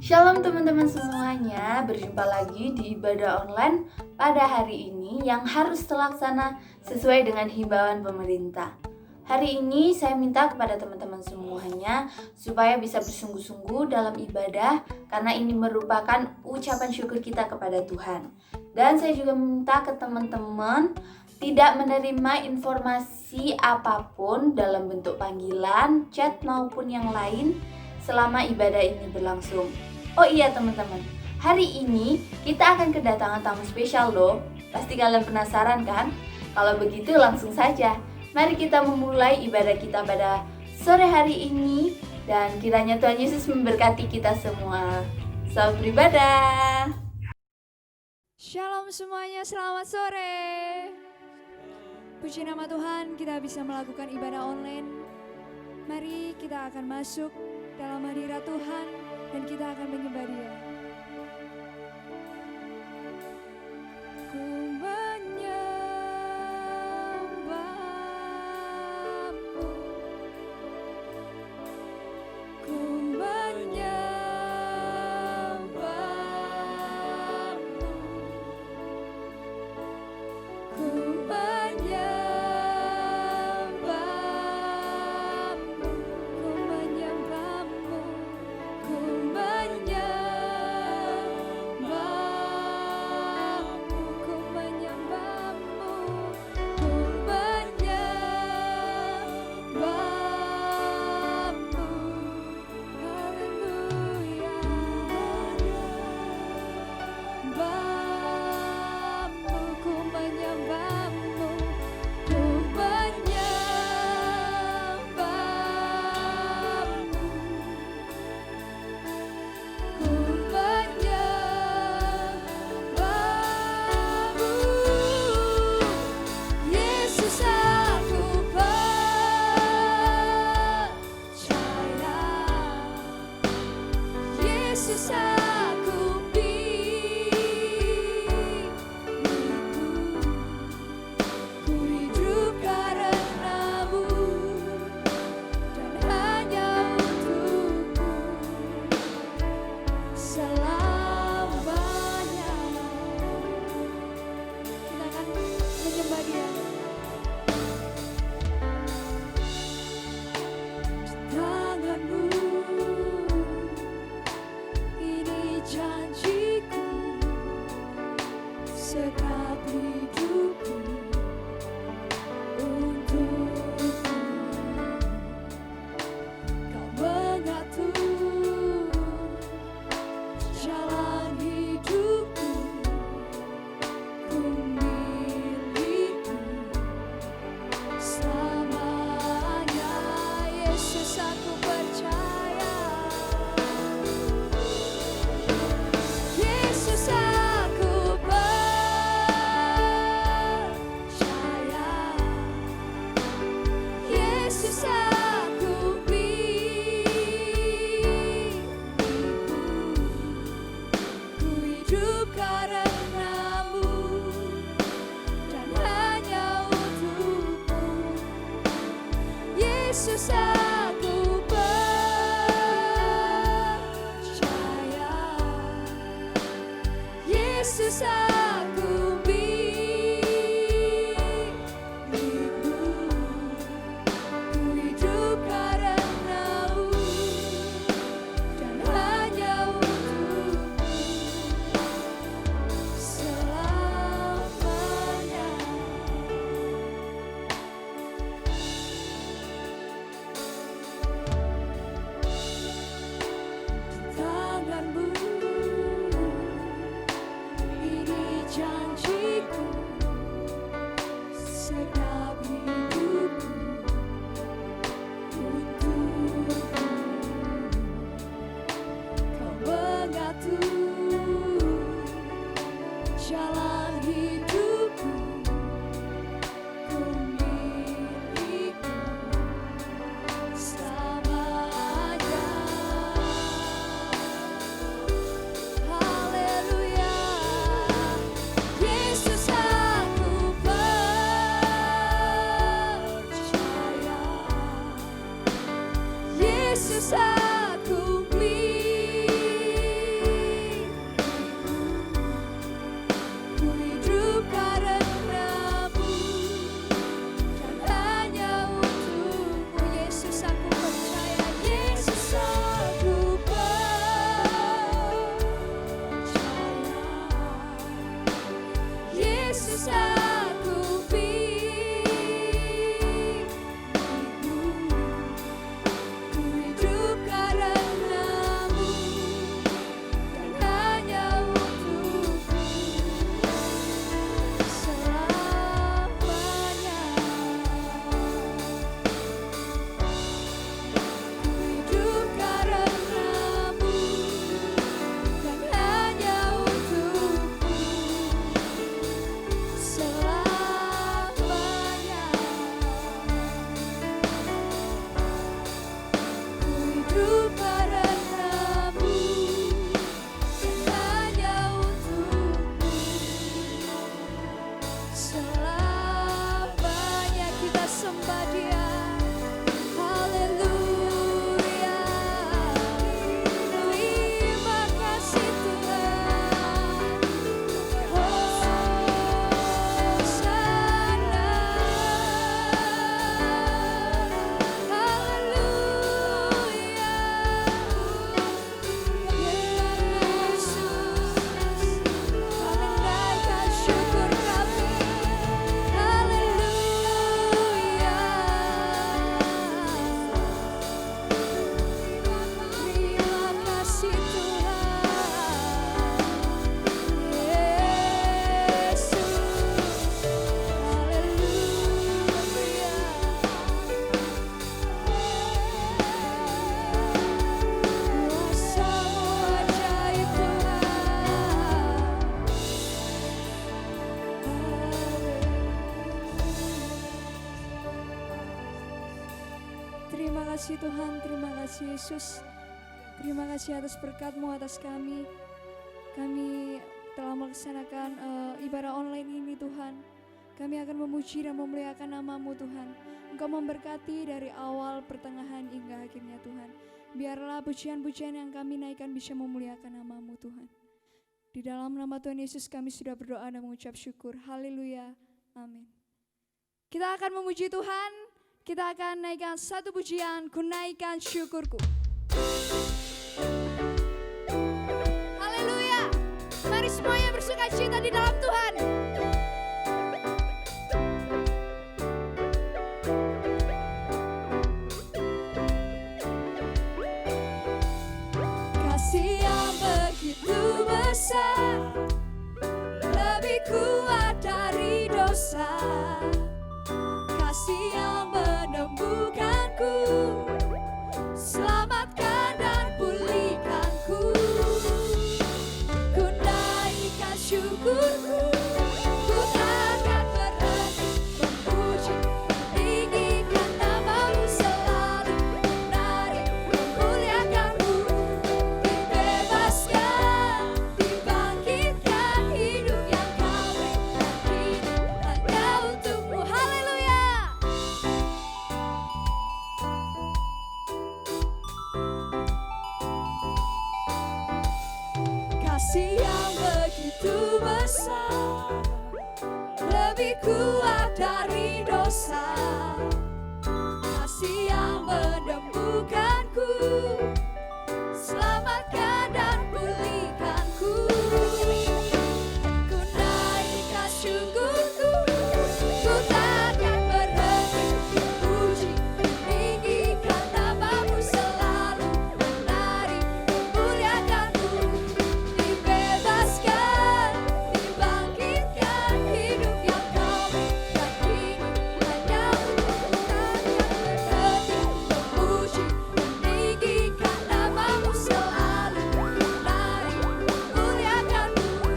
Shalom teman-teman semuanya, berjumpa lagi di ibadah online pada hari ini yang harus terlaksana sesuai dengan himbauan pemerintah. Hari ini saya minta kepada teman-teman semuanya supaya bisa bersungguh-sungguh dalam ibadah karena ini merupakan ucapan syukur kita kepada Tuhan. Dan saya juga minta ke teman-teman tidak menerima informasi apapun dalam bentuk panggilan, chat maupun yang lain selama ibadah ini berlangsung. Oh iya teman-teman, hari ini kita akan kedatangan tamu spesial loh. Pasti kalian penasaran kan? Kalau begitu langsung saja, mari kita memulai ibadah kita pada sore hari ini. Dan kiranya Tuhan Yesus memberkati kita semua. Selamat beribadah. Shalom semuanya, selamat sore. Puji nama Tuhan, kita bisa melakukan ibadah online. Mari kita akan masuk dalam hadirat Tuhan dan kita akan menyembah Dia. Ku menyembah-Mu, ku menyembah-Mu, ku menyembah-Mu, ku menyembah-Mu, ku menyembah-Mu, ku menyembah-Mu, ku menyembah-Mu. Haleluya. Bapa-Mu, ku menyembah-Mu, ku menyembah-Mu, ku menyembah-Mu. Yesus aku percaya, Yesus aku pilih, ku hidup karena-Mu dan hanya untuk-Mu selamanya. Kita akan menyembah Dia. Tangan-Mu, ini janji-Ku, sekap hidupku untuk-Mu. Kau mengatur jalan hidupku, ku milikmu selamanya. Yesus aku percaya, Yesus aku percaya, Yesus aku pilih, ku hidup karena-Mu dan hanya untuk-Mu. Yesus aku percaya, Yesus aku milikmu, ku hidup karena-Mu dan hanya untuk-Mu selamanya. Tangan-Mu, ini janji-Ku, sekap hidupku untuk-Mu. Kau mengatur jalan hidupku, ku milikmu selamanya. Haleluya. Yesus aku percaya, Yesus aku pilih, kasih Tuhan, terima kasih Yesus. Terima kasih atas berkat-Mu atas kami. Kami telah melaksanakan ibadah online ini Tuhan. Kami akan memuji dan memuliakan nama-Mu Tuhan. Engkau memberkati dari awal, pertengahan hingga akhirnya Tuhan. Biarlah pujian-pujian yang kami naikkan bisa memuliakan nama-Mu Tuhan. Di dalam nama Tuhan Yesus kami sudah berdoa dan mengucap syukur. Haleluya. Amin. Kita akan memuji Tuhan. Kita akan naikkan satu pujian, ku naikkan syukurku. Haleluya. Mari semuanya bersukacita di dalam Tuhan. Kasih yang begitu besar, lebih kuat dari dosa. Kasih yang menemukanku, selamatkan dan pulihkanku. Ku naikkan syukurku, ku takkan berhenti memuji, meninggikan nama-Mu selalu, menari, memuliakan-Mu. Dibebaskan, dibangkitkan, hidup yang Kau berikan kini hanya untuk-Mu. Haleluya. Kasih yang begitu besar, lebih kuat dari dosa. Kasih yang menemukanku, selamatkan dan pulihkanku. Ku naikkan syukurku, ku takkan berhenti memuji, meninggikan nama-Mu selalu, menari, memuliakan-Mu. Dibebaskan, dibangkitkan, hidup yang Kau berikan kini hanya untuk-Mu. Takkan berhenti memuji, meninggikan nama-Mu selalu, menari, memuliakan-Mu.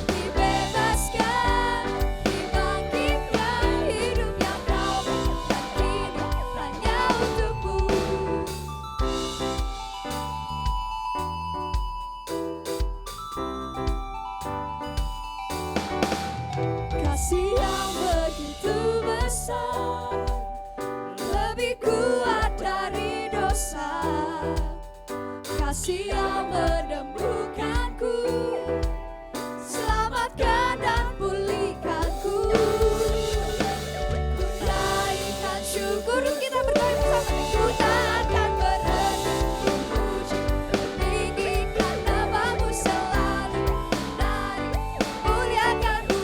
Dibebaskan, dibangkitkan, hidup yang Kau berikan kini hanya untuk-Mu. Kasih yang begitu besar, lebih kuat dari dosa. Kasih yang menemukanku, selamatkan dan pulihkanku. Ku naikkan syukur, kita berdoa bersama. Ku takkan berhenti memuji, meninggikan nama-Mu selalu, menari, memuliakan-Mu.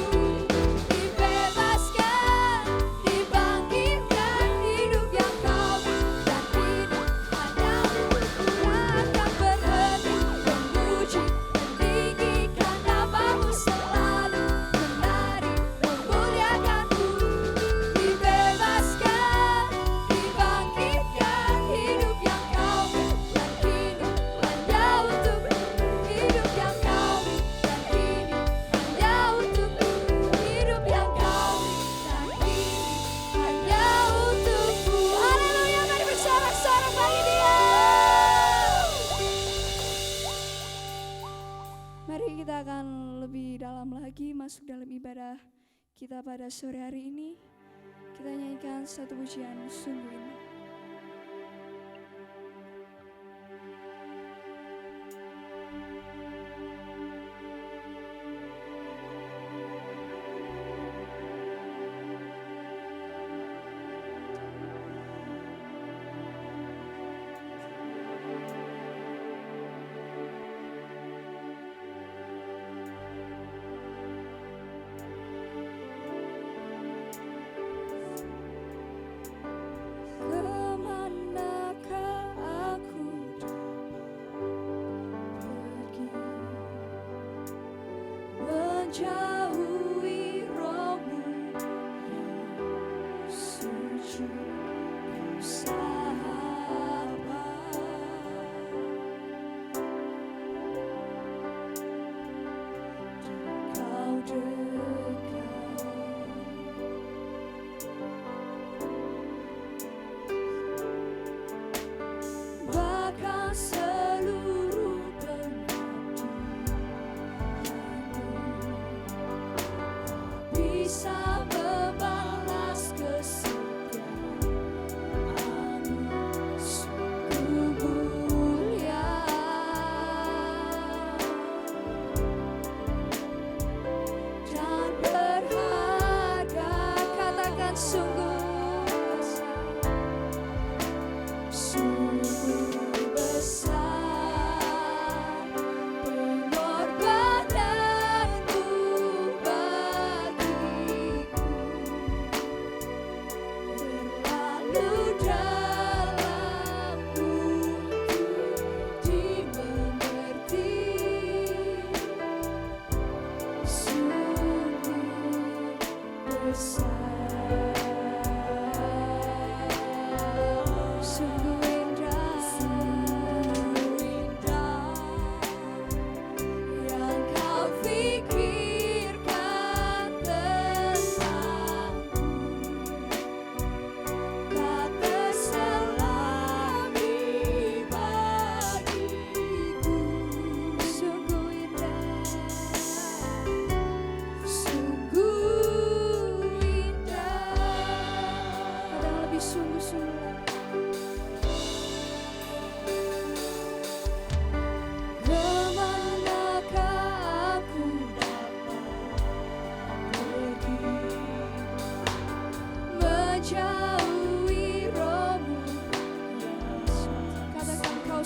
Dibebaskan, dibangkitkan, hidup yang Kau berikan kini hanya untuk-Mu. Takkan berhenti memuji, meninggikan nama-Mu selalu, menari, memuliakan-Mu. Dibebaskan, dibangkitkan, hidup yang Kau berikan kini hanya untuk-Mu. Hidup yang Kau berikan kini hanya untuk-Mu. Hidup yang Kau berikan kini hanya untuk-Mu. Haleluya, mari bersorak-sorak bagi Dia. Mari kita akan lebih dalam lagi masuk dalam ibadah kita pada sore hari ini. Kita nyanyikan satu pujian, sungguh indah. menjauhi rohmu yang suci kau sahabat. Kau dekat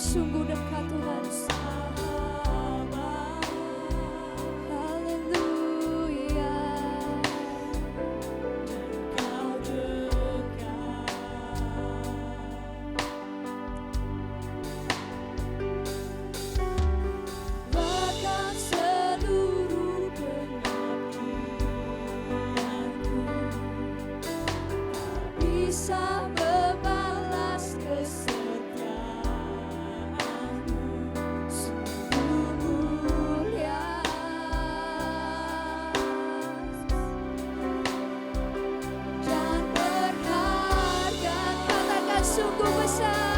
sungguh dekat Tuhan. Haleluya. Bahkan seluruh pengabdianku tak bisa membalas kesetiaanmu, sungguh mulia dan berharga. Katakan sungguh besar.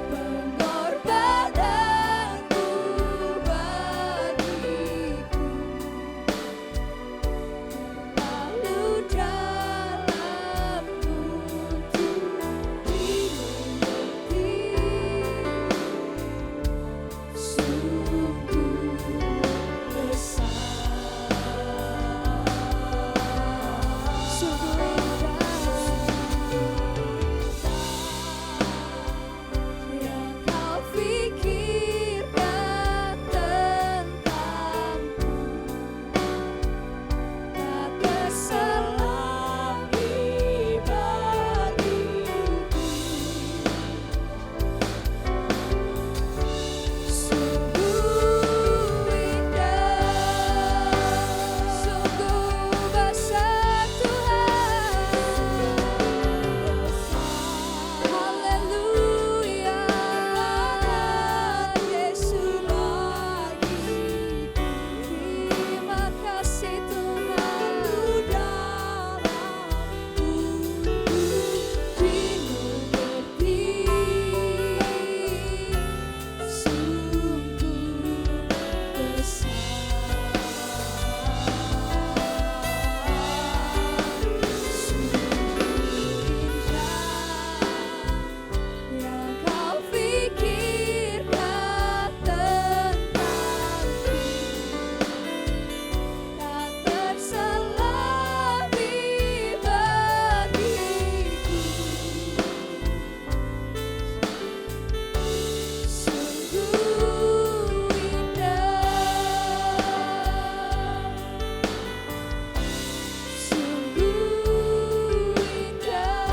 Pengorbananmu bagiku, lalu dalam untuk dimengerti, sungguh besar, sungguh indah. Yang kau pikirkan tentangku tak terselami bagiku, sungguh indah, sungguh besar Tuhan. Haleluya, Yesus lagi. Terima kasih Tuhan. Dimengerti, sungguh yang kau pikirkan tentangku tak terselami bagiku, sungguh indah, sungguh indah, sungguh indah.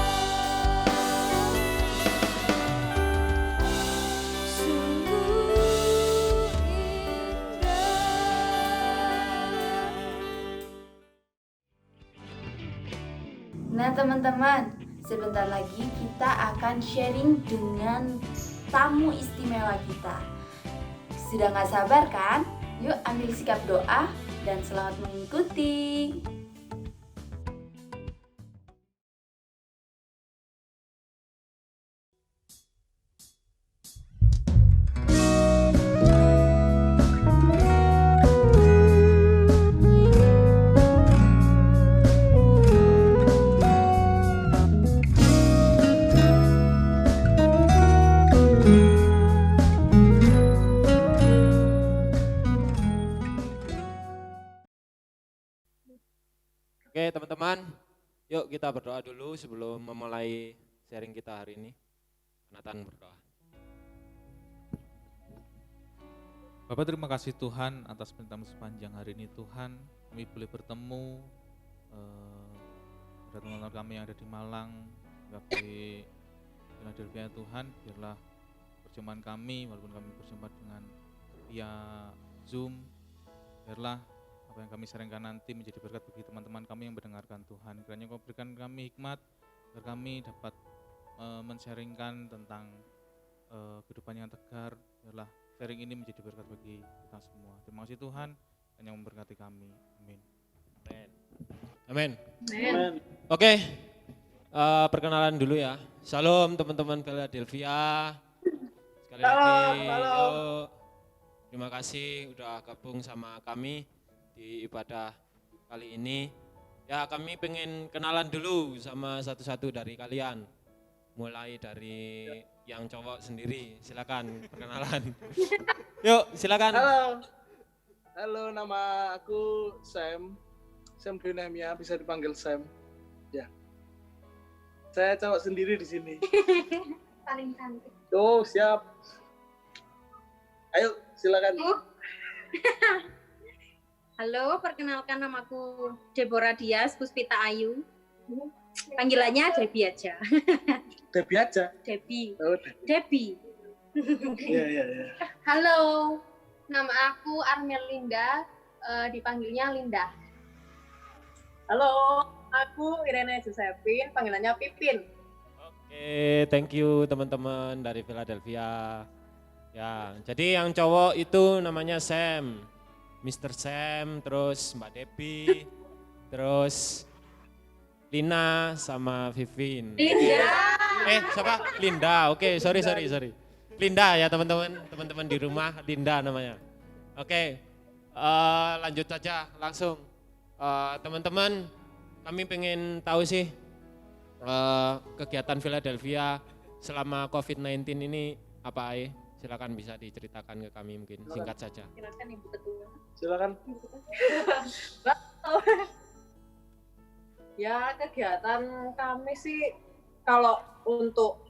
Nah teman-teman, sebentar lagi kita akan sharing dengan tamu istimewa kita. Sudah gak sabar kan? Yuk ambil sikap doa dan selamat mengikuti. Oke teman-teman, yuk kita berdoa dulu sebelum memulai sharing kita hari ini. Nathan berdoa. Bapak terima kasih Tuhan atas perintahmu sepanjang hari ini Tuhan. Kami boleh bertemu pada teman-teman kami yang ada di Malang, di Philadelphia Tuhan. Biarlah perjumpaan kami, walaupun kami berjumpa dengan via Zoom, biarlah apa yang kami sharingkan nanti menjadi berkat bagi teman-teman kami yang mendengarkan Tuhan. Kiranya Kau berikan kami hikmat agar kami dapat men-sharingkan tentang kehidupan yang tegar. Biarlah sharing ini menjadi berkat bagi kita semua. Terima kasih Tuhan yang memberkati kami. Amin. Amin. Oke, perkenalan dulu ya. Shalom teman-teman Philadelphia. Sekali lagi, yuk. Terima kasih udah gabung sama kami di ibadah kali ini. Ya kami pengen kenalan dulu sama satu-satu dari kalian. Mulai dari yang cowok sendiri, silakan perkenalan. Yuk silakan. Halo, nama aku Sam Dwi Nehemia, bisa dipanggil Sam. Saya cowok sendiri di sini. Paling cantik. Oh, siap. Ayo, silakan. Halo, perkenalkan namaku Deborah Dias Puspita Ayu. Panggilannya Debbie aja. Debbie aja. Debbie. Oh, Debbie. iya. Halo, nama aku Armelinda, dipanggilnya Linda. Halo, aku Irene Josephine, panggilannya Pipin. Oke, thank you teman-teman dari Philadelphia. Ya, jadi yang cowok itu namanya Sam, Mr. Sam, terus Mbak Debbie, terus Lina sama Vivin. Linda. Siapa? Linda. Oke, sorry. Linda ya teman-teman di rumah, Linda namanya. Oke, lanjut saja langsung. Teman-teman, kami pengen tahu sih kegiatan Philadelphia selama COVID-19 ini apa aja? Silakan bisa diceritakan ke kami mungkin singkat saja. Silakan Ibu Ketua. Silakan. Ya, kegiatan kami sih kalau untuk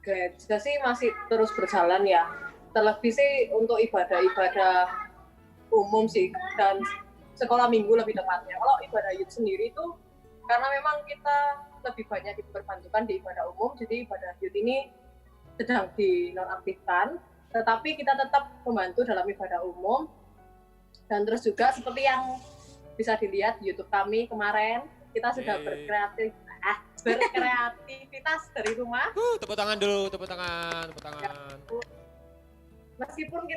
gereja sih masih terus berjalan ya. Terlebih sih untuk ibadah-ibadah umum sih dan sekolah minggu lebih tepatnya. Kalau ibadah youth sendiri itu karena memang kita lebih banyak diperbantukan di ibadah umum, jadi ibadah youth ini sedang dinonaktifkan, tetapi kita tetap membantu dalam ibadah umum. Dan terus juga seperti yang bisa dilihat di YouTube kami kemarin, kita sudah berkreativitas dari rumah. Tepuk tangan dulu, tepuk tangan. Meskipun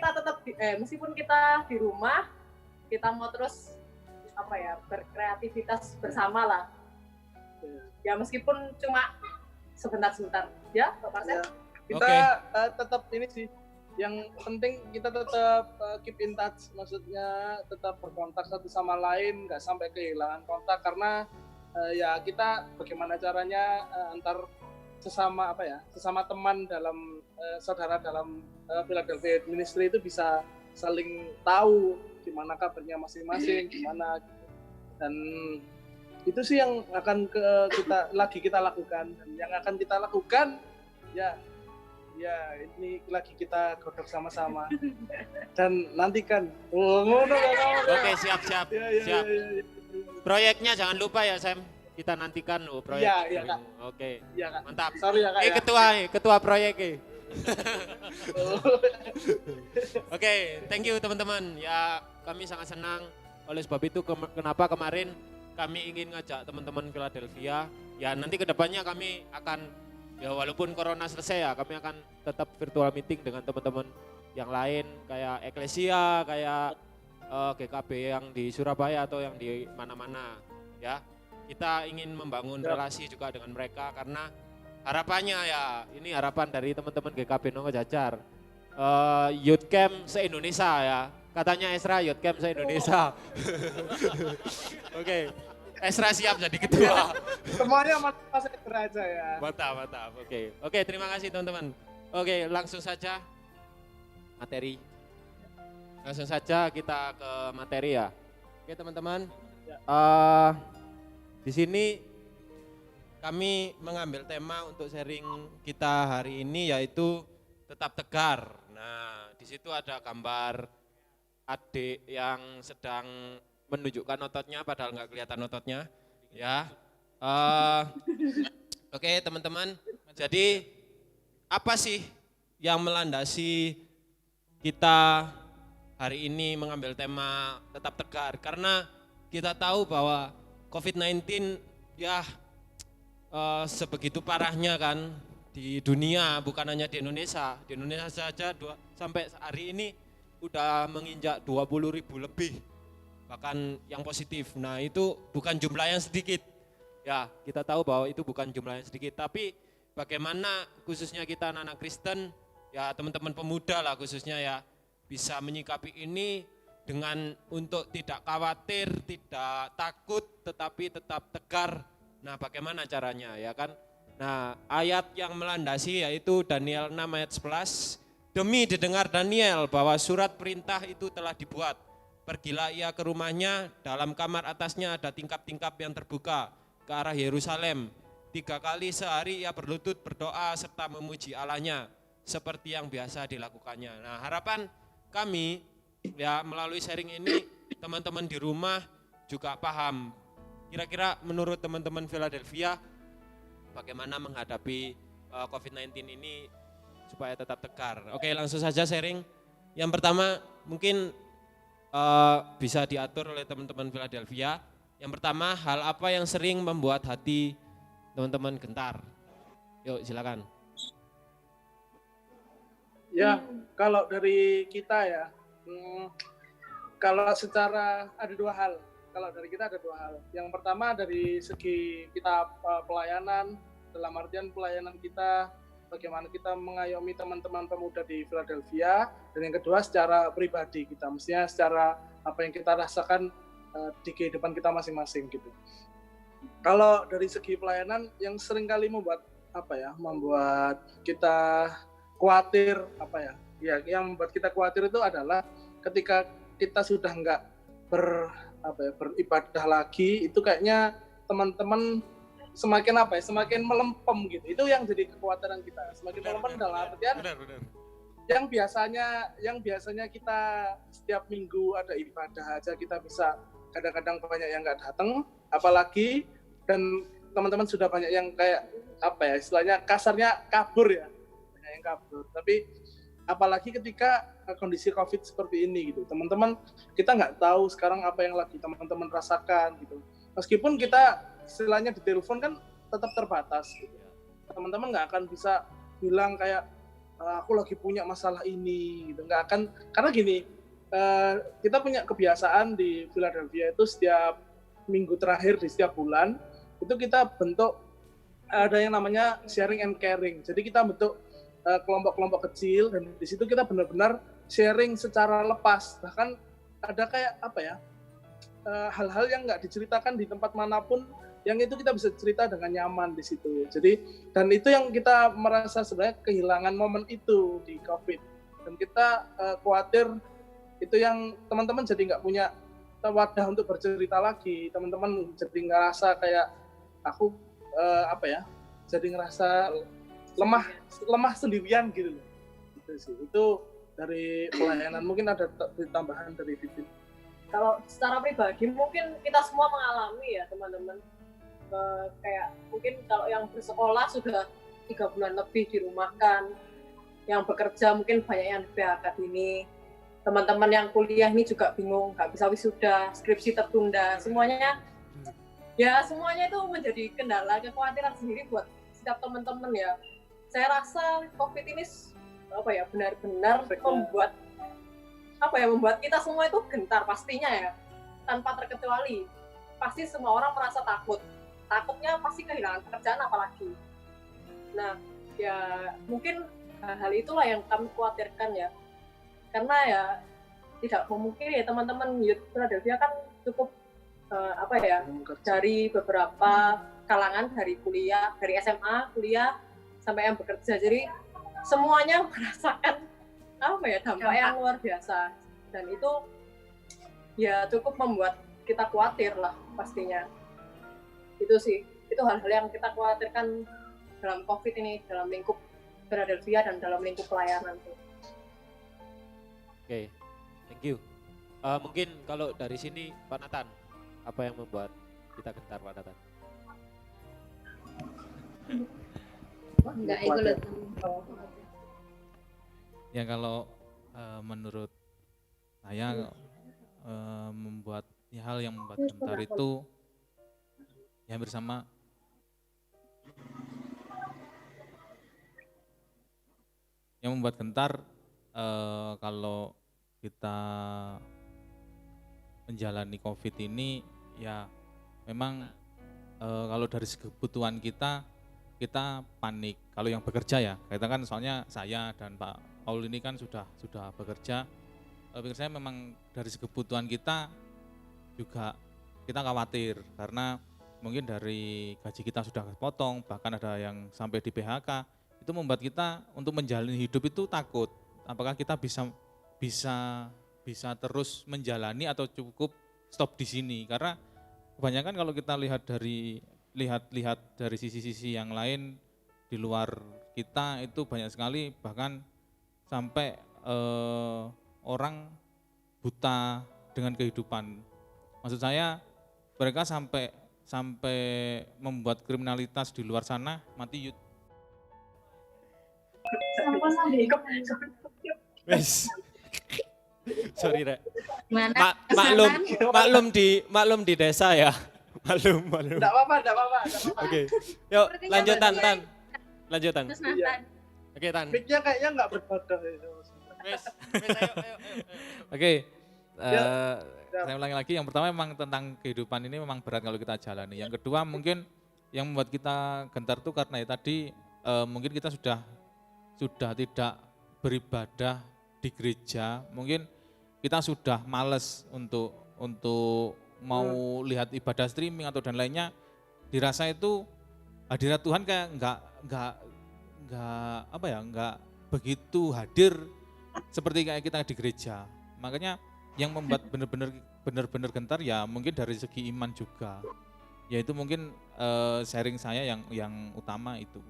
kita di rumah, kita mau terus berkreativitas bersama lah. Ya meskipun cuma sebentar-sebentar, ya Pak Marcel. Kita tetap ini sih, yang penting kita tetap keep in touch, maksudnya tetap berkontak satu sama lain, nggak sampai kehilangan kontak karena ya kita bagaimana caranya antar sesama teman dalam saudara dalam Philadelphia Ministry itu bisa saling tahu gimana kabarnya masing-masing, gimana gitu. Dan itu sih yang akan kita lakukan, dan yang akan kita lakukan ya ini lagi kita godok sama-sama dan nantikan. Oke, siap. Ya. Proyeknya jangan lupa ya Sam, kita nantikan proyek. Iya, Kak. Oke. Iya, Kak. Mantap. Sorry ya Kak. Ketua proyek. Oke, thank you teman-teman. Ya, kami sangat senang. Oleh sebab itu kenapa kemarin kami ingin ngajak teman-teman Philadelphia. Ya, nanti kedepannya kami akan, ya walaupun corona selesai ya, kami akan tetap virtual meeting dengan teman-teman yang lain kayak Eklesia, kayak GKB yang di Surabaya atau yang di mana-mana. Ya, kita ingin membangun relasi juga dengan mereka karena harapannya ya, ini harapan dari teman-teman GKB Nongo Jajar. Youth Camp se-Indonesia ya. Katanya Esra Youth Camp se-Indonesia. Oke. Esra siap jadi ketua. Semuanya masih aja ya. Mantap. Oke, terima kasih teman-teman. Oke, langsung saja materi. Langsung saja kita ke materi ya. Oke, teman-teman. Di sini kami mengambil tema untuk sharing kita hari ini yaitu tetap tegar. Nah, di situ ada gambar adik yang sedang menunjukkan ototnya padahal nggak kelihatan ototnya, ya. Oke, teman-teman. Jadi apa sih yang melandasi kita hari ini mengambil tema tetap tegar? Karena kita tahu bahwa COVID-19 ya sebegitu parahnya kan di dunia, bukan hanya di Indonesia. Di Indonesia saja sampai hari ini udah menginjak 20.000 lebih bahkan yang positif. Nah, itu bukan jumlah yang sedikit. Ya, kita tahu bahwa itu bukan jumlah yang sedikit, tapi bagaimana khususnya kita anak-anak Kristen, ya teman-teman pemuda lah khususnya ya, bisa menyikapi ini dengan untuk tidak khawatir, tidak takut, tetapi tetap tegar. Nah, bagaimana caranya ya kan? Nah, ayat yang melandasi yaitu Daniel 6 ayat 11, demi didengar Daniel bahwa surat perintah itu telah dibuat. Pergilah ia ke rumahnya, dalam kamar atasnya ada tingkap-tingkap yang terbuka. ke arah Yerusalem. 3 kali sehari ia berlutut berdoa serta memuji Allahnya seperti yang biasa dilakukannya. Nah, harapan kami ya melalui sharing ini teman-teman di rumah juga paham. Kira-kira menurut teman-teman Philadelphia bagaimana menghadapi COVID-19 ini supaya tetap tegar. Oke, langsung saja sharing. Yang pertama mungkin bisa diatur oleh teman-teman Philadelphia. Yang pertama, hal apa yang sering membuat hati teman-teman gentar? Yuk silakan. Ya, kalau dari kita ya, kalau secara ada 2 hal. Kalau dari kita ada 2 hal. Yang pertama dari segi kita pelayanan, dalam artian pelayanan kita, bagaimana kita mengayomi teman-teman pemuda di Philadelphia, dan yang kedua secara pribadi kita, mestinya secara apa yang kita rasakan di kehidupan kita masing-masing gitu. Kalau dari segi pelayanan yang seringkali membuat kita khawatir yang membuat kita khawatir itu adalah ketika kita sudah nggak beribadah lagi, itu kayaknya teman-teman semakin melempem gitu. Itu yang jadi kekhawatiran kita, semakin melempem dalam artian yang biasanya kita setiap minggu ada ibadah aja kita bisa kadang-kadang banyak yang nggak datang, apalagi dan teman-teman sudah banyak yang kayak istilahnya kasarnya kabur ya, banyak yang kabur. Tapi apalagi ketika kondisi COVID seperti ini gitu, teman-teman kita nggak tahu sekarang apa yang lagi teman-teman rasakan gitu. Meskipun kita istilahnya di telepon kan tetap terbatas gitu. Teman-teman nggak akan bisa bilang kayak aku lagi punya masalah ini gitu, nggak akan, karena gini, kita punya kebiasaan di Philadelphia itu setiap minggu terakhir di setiap bulan itu kita bentuk ada yang namanya sharing and caring. Jadi kita bentuk kelompok-kelompok kecil dan di situ kita benar-benar sharing secara lepas. Bahkan ada kayak hal-hal yang nggak diceritakan di tempat manapun, yang itu kita bisa cerita dengan nyaman di situ. Jadi dan itu yang kita merasa sebenarnya kehilangan momen itu di COVID, dan kita khawatir itu yang teman-teman jadi nggak punya wadah untuk bercerita lagi. Teman-teman jadi ngerasa kayak aku jadi ngerasa lemah sendirian gitu loh. Itu sih. Itu dari pelayanan. Mungkin ada tambahan dari Vivin. Kalau secara pribadi mungkin kita semua mengalami ya teman-teman, kayak mungkin kalau yang bersekolah sudah 3 bulan lebih dirumahkan, yang bekerja mungkin banyak yang di PHK dini, teman-teman yang kuliah ini juga bingung, nggak bisa wisuda, skripsi tertunda, semuanya itu menjadi kendala, kekhawatiran sendiri buat setiap teman-teman ya. Saya rasa COVID ini benar-benar membuat kita semua itu gentar pastinya ya, tanpa terkecuali. Pasti semua orang merasa takutnya pasti kehilangan pekerjaan apalagi. Nah ya mungkin hal itulah yang kami khawatirkan ya, karena ya tidak memungkiri ya teman-teman Youth Philadelphia kan cukup dari beberapa kalangan, dari kuliah, dari SMA, kuliah sampai yang bekerja, jadi semuanya merasakan dampak yang luar biasa, dan itu ya cukup membuat kita khawatir lah pastinya. Itu sih, itu hal-hal yang kita khawatirkan dalam COVID ini, dalam lingkup Philadelphia dan dalam lingkup pelayanan tuh. Oke, thank you. Mungkin kalau dari sini Pak Nathan, apa yang membuat kita gentar Pak Nathan? Enggak, itu loh. Ya kalau menurut saya membuat hal yang membuat gentar itu ya bersama yang membuat gentar kalau kita menjalani COVID ini ya memang kalau dari segi kebutuhan kita panik. Kalau yang bekerja ya, kita kan soalnya saya dan Pak Paul ini kan sudah bekerja. Pikir saya memang dari segi kebutuhan kita juga kita khawatir karena mungkin dari gaji kita sudah potong, bahkan ada yang sampai di PHK. Itu membuat kita untuk menjalani hidup itu takut. Apakah kita bisa terus menjalani atau cukup stop di sini? Karena kebanyakan kalau kita lihat dari lihat dari sisi-sisi yang lain di luar kita itu banyak sekali, bahkan sampai orang buta dengan kehidupan. Maksud saya mereka sampai membuat kriminalitas di luar sana mati youth. Wes. Sorry Rek. Mana? Maklum di desa ya. Maklum. Enggak apa-apa. Oke. Yuk Sepertinya lanjut Tan. bagian. Lanjut Tan. Terus Nathan. Oke Tan. Mic-nya kayaknya enggak berbodoh itu. Wes, ayo. Oke, Ya. saya ulangi lagi. Yang pertama memang tentang kehidupan ini memang berat kalau kita jalani. Yang kedua mungkin yang membuat kita gentar tuh karena ya tadi mungkin kita sudah tidak beribadah di gereja. Mungkin kita sudah males untuk mau lihat ibadah streaming atau dan lainnya. Dirasa itu hadirat Tuhan kayak nggak begitu hadir seperti kayak kita di gereja. Makanya yang membuat benar-benar gentar ya mungkin dari segi iman juga. Yaitu mungkin sharing saya yang utama itu.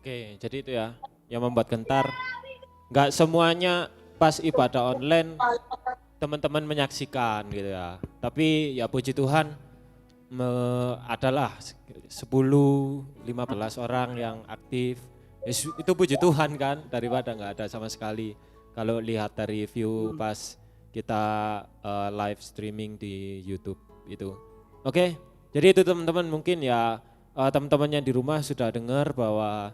Oke, jadi itu ya yang membuat gentar. Nggak semuanya pas ibadah online teman-teman menyaksikan gitu ya. Tapi ya puji Tuhan adalah 10-15 orang yang aktif. Itu puji Tuhan kan, daripada nggak ada sama sekali. Kalau lihat dari view pas kita live streaming di YouTube itu. Oke, jadi itu teman-teman mungkin ya teman-teman yang di rumah sudah dengar bahwa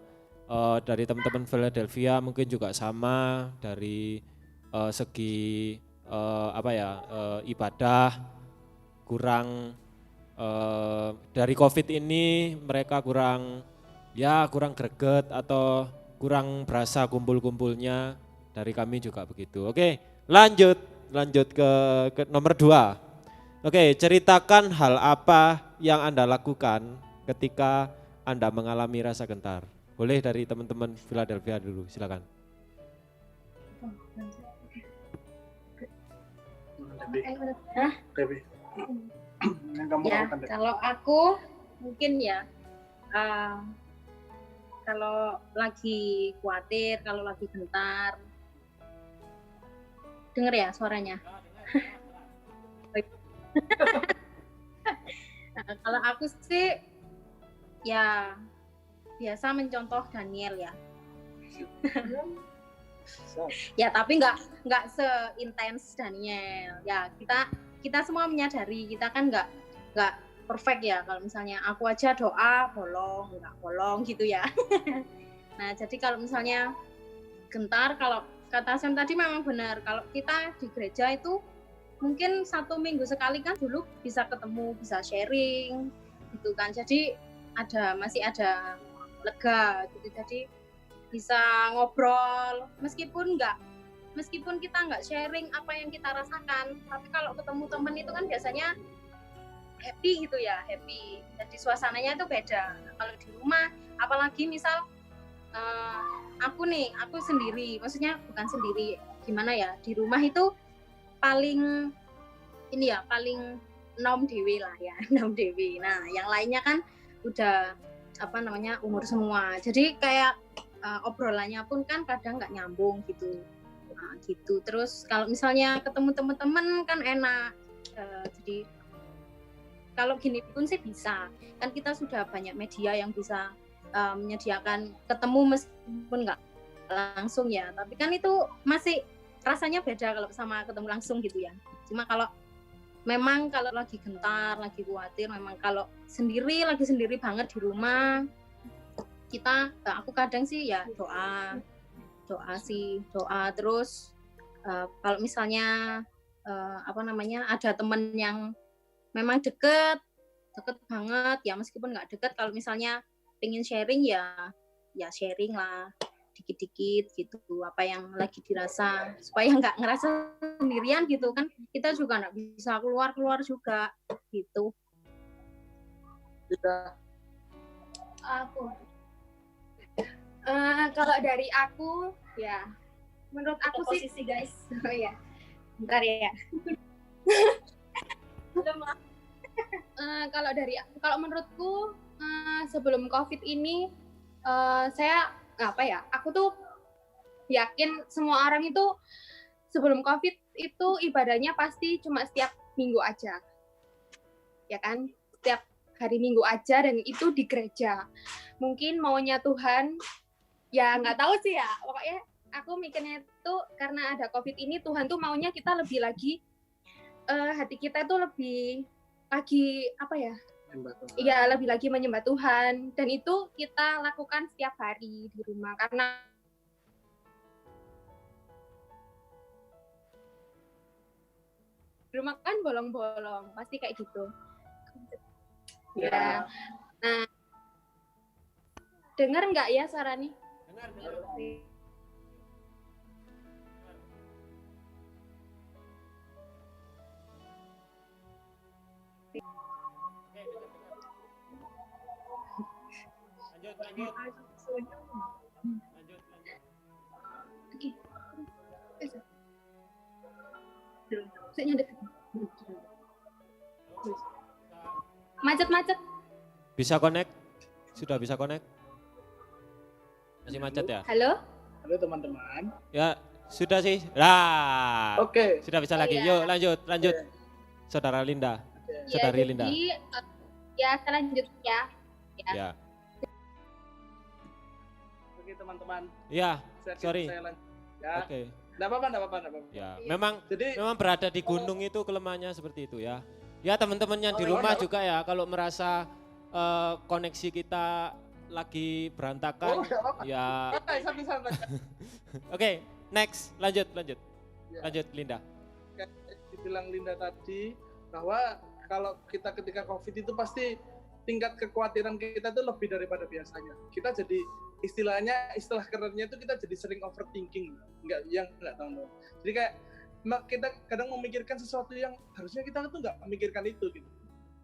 dari teman-teman Philadelphia mungkin juga sama dari segi ibadah kurang dari COVID ini mereka kurang greget atau kurang berasa kumpul-kumpulnya. Dari kami juga begitu. Oke, lanjut ke nomor 2. Oke, ceritakan hal apa yang Anda lakukan ketika Anda mengalami rasa gentar. Boleh dari teman-teman Philadelphia dulu, silakan. Debbie. Yang kamu Ya, lakukan, Debbie. kalau aku mungkin ya kalau lagi khawatir, kalau lagi gentar, denger ya suaranya. Nah, kalau aku sih ya biasa mencontoh Daniel ya. Ya tapi nggak seintens Daniel. Ya kita semua menyadari kita kan nggak perfect ya. Kalau misalnya aku aja doa bolong, nggak bolong gitu ya. Nah jadi kalau misalnya gentar, kalau kata Sam tadi memang benar. Kalau kita di gereja itu mungkin 1 minggu sekali kan dulu bisa ketemu, bisa sharing gitu kan. Jadi masih ada lega gitu. Jadi bisa ngobrol meskipun kita nggak sharing apa yang kita rasakan, tapi kalau ketemu temen itu kan biasanya happy gitu ya, happy. Jadi suasananya itu beda. Nah, kalau di rumah, apalagi misal aku sendiri, maksudnya bukan sendiri, gimana ya, di rumah itu paling nom dewi lah ya, nom dewi. Nah yang lainnya kan udah umur semua, jadi kayak obrolannya pun kan kadang nggak nyambung gitu. Nah, gitu. Terus kalau misalnya ketemu teman-teman kan enak. Jadi kalau gini pun sih bisa. Kan kita sudah banyak media yang bisa menyediakan ketemu meskipun nggak langsung ya. Tapi kan itu masih rasanya beda kalau sama ketemu langsung gitu ya. Cuma kalau lagi gentar, lagi khawatir, memang kalau lagi sendiri banget di rumah, aku kadang sih ya doa terus kalau misalnya ada temen yang memang deket banget ya, meskipun nggak deket, kalau misalnya pengen sharing ya sharing lah dikit-dikit gitu, apa yang lagi dirasa, supaya nggak ngerasa sendirian gitu kan. Kita juga nggak bisa keluar juga gitu. Aku kalau dari aku ya, menurut aku sih guys. oh ya bentar ya Kalau menurutku sebelum COVID ini saya aku tuh yakin semua orang itu sebelum COVID itu ibadahnya pasti cuma setiap minggu aja, ya kan? Setiap hari Minggu aja dan itu di gereja. Mungkin maunya Tuhan, ya nggak tahu sih ya. Pokoknya aku mikirnya itu karena ada COVID ini Tuhan tuh maunya kita lebih lagi hati kita itu lebih lagi Iya, lebih lagi menyembah Tuhan dan itu kita lakukan setiap hari di rumah karena di rumah kan bolong-bolong, pasti kayak gitu. Ya. Nah, dengar nggak ya suara nih? Dengar. Lanjut. Oke. Saya nyadar. Macet. Bisa connect? Sudah bisa connect? Masih macet ya? Halo? Halo teman-teman. Ya, sudah sih. Lah. Oke. Sudah bisa lagi. iya. Yuk, lanjut. Saudara Linda. Saudari Linda. Jadi, selanjutnya. Ya. Oke teman-teman. Ya, Saya sorry. lanjut. Ya. Oke. Nggak apa-apa. Ya, memang Jadi berada di gunung itu kelemahannya seperti itu ya. Ya teman-teman yang di rumah juga ya kalau merasa koneksi kita lagi berantakan nggak apa-apa. ya. Santai. Oke, next, lanjut. Ya. Lanjut Linda. Kayak dibilang Linda tadi bahwa kalau kita ketika COVID itu pasti tingkat kekhawatiran kita itu lebih daripada biasanya. Kita jadi istilah kerennya itu kita jadi sering overthinking, nggak tahu. Jadi kayak kita kadang memikirkan sesuatu yang harusnya kita tuh nggak memikirkan itu gitu.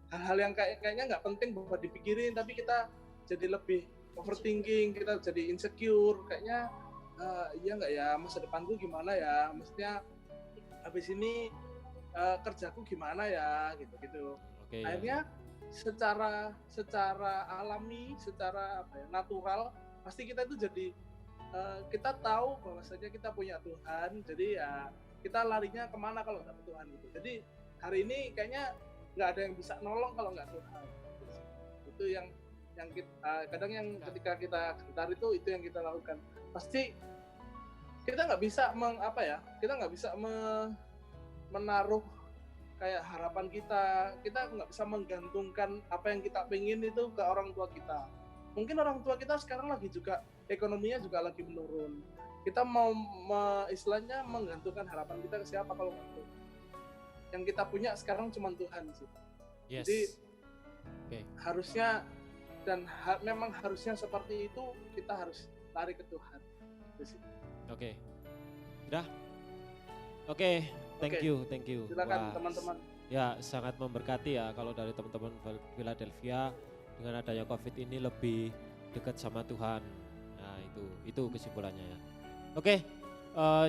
Hal-hal yang kayaknya nggak penting buat dipikirin, tapi kita jadi lebih overthinking, kita jadi insecure, kayaknya iya nggak ya, masa depanku gimana ya, maksudnya habis ini kerjaku gimana ya, gitu. Oke. Akhirnya secara alami, secara natural, pasti kita itu jadi kita tahu bahwasanya kita punya Tuhan, jadi ya kita larinya kemana kalau nggak ke Tuhan gitu. Jadi hari ini kayaknya nggak ada yang bisa nolong kalau nggak Tuhan. Itu yang kadang yang ketika kita gentar itu yang kita lakukan. Pasti kita nggak bisa menaruh kayak harapan kita nggak bisa menggantungkan apa yang kita pengen itu ke orang tua kita. Mungkin orang tua kita sekarang lagi juga ekonominya juga lagi menurun. Kita mau istilahnya menggantungkan harapan kita ke siapa kalau nggak Tuhan. Yang kita punya sekarang cuma Tuhan sih. Yes. Jadi Oke. harusnya dan memang harusnya seperti itu, kita harus lari ke Tuhan. Itu sih. Oke. Udah? Oke, thank Oke. you. Silakan Wah, teman-teman. ya sangat memberkati ya kalau dari teman-teman Philadelphia dengan adanya COVID ini lebih dekat sama Tuhan. Nah, itu kesimpulannya ya. Oke,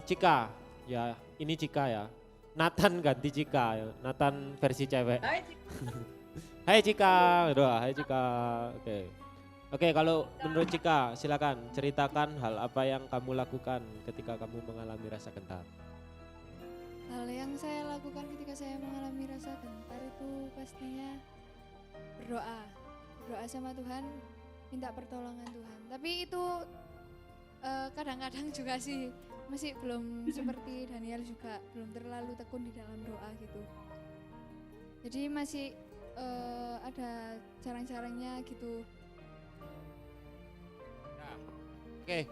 Cika. Ya, ini Cika ya. Nathan ganti Cika, Nathan versi cewek. Hai Cika, hai Cika. Oke, kalau menurut Cika, silakan ceritakan hal apa yang kamu lakukan ketika kamu mengalami rasa gentar. Hal yang saya lakukan ketika saya mengalami rasa gentar itu pastinya berdoa sama Tuhan, minta pertolongan Tuhan. Tapi itu kadang-kadang juga sih masih belum seperti Daniel juga belum terlalu tekun di dalam doa gitu. Jadi masih ada carang-carangnya gitu. Oke,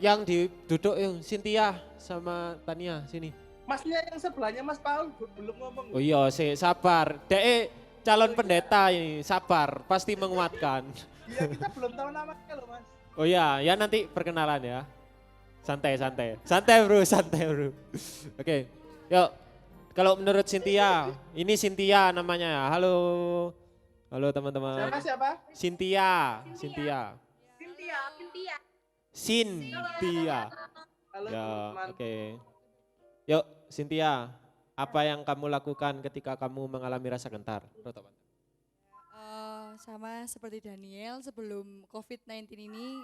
yang duduk yang Cynthia sama Tania sini. Masnya yang sebelahnya Mas Paul belum ngomong. Oh iya, sabar. Dek calon pendeta ini, sabar, pasti menguatkan. Iya, kita belum tahu namanya loh Mas. Oh iya, ya nanti perkenalan ya. Santai bro. Oke, yuk. Kalau menurut Cynthia, ini Cynthia namanya ya. Halo teman-teman. Siapa? Cynthia. Cynthia. Halo Ya, teman-teman. oke. Yuk, Cynthia, apa yang kamu lakukan ketika kamu mengalami rasa gentar? Roto, Pak. sama seperti Daniel, sebelum COVID-19 ini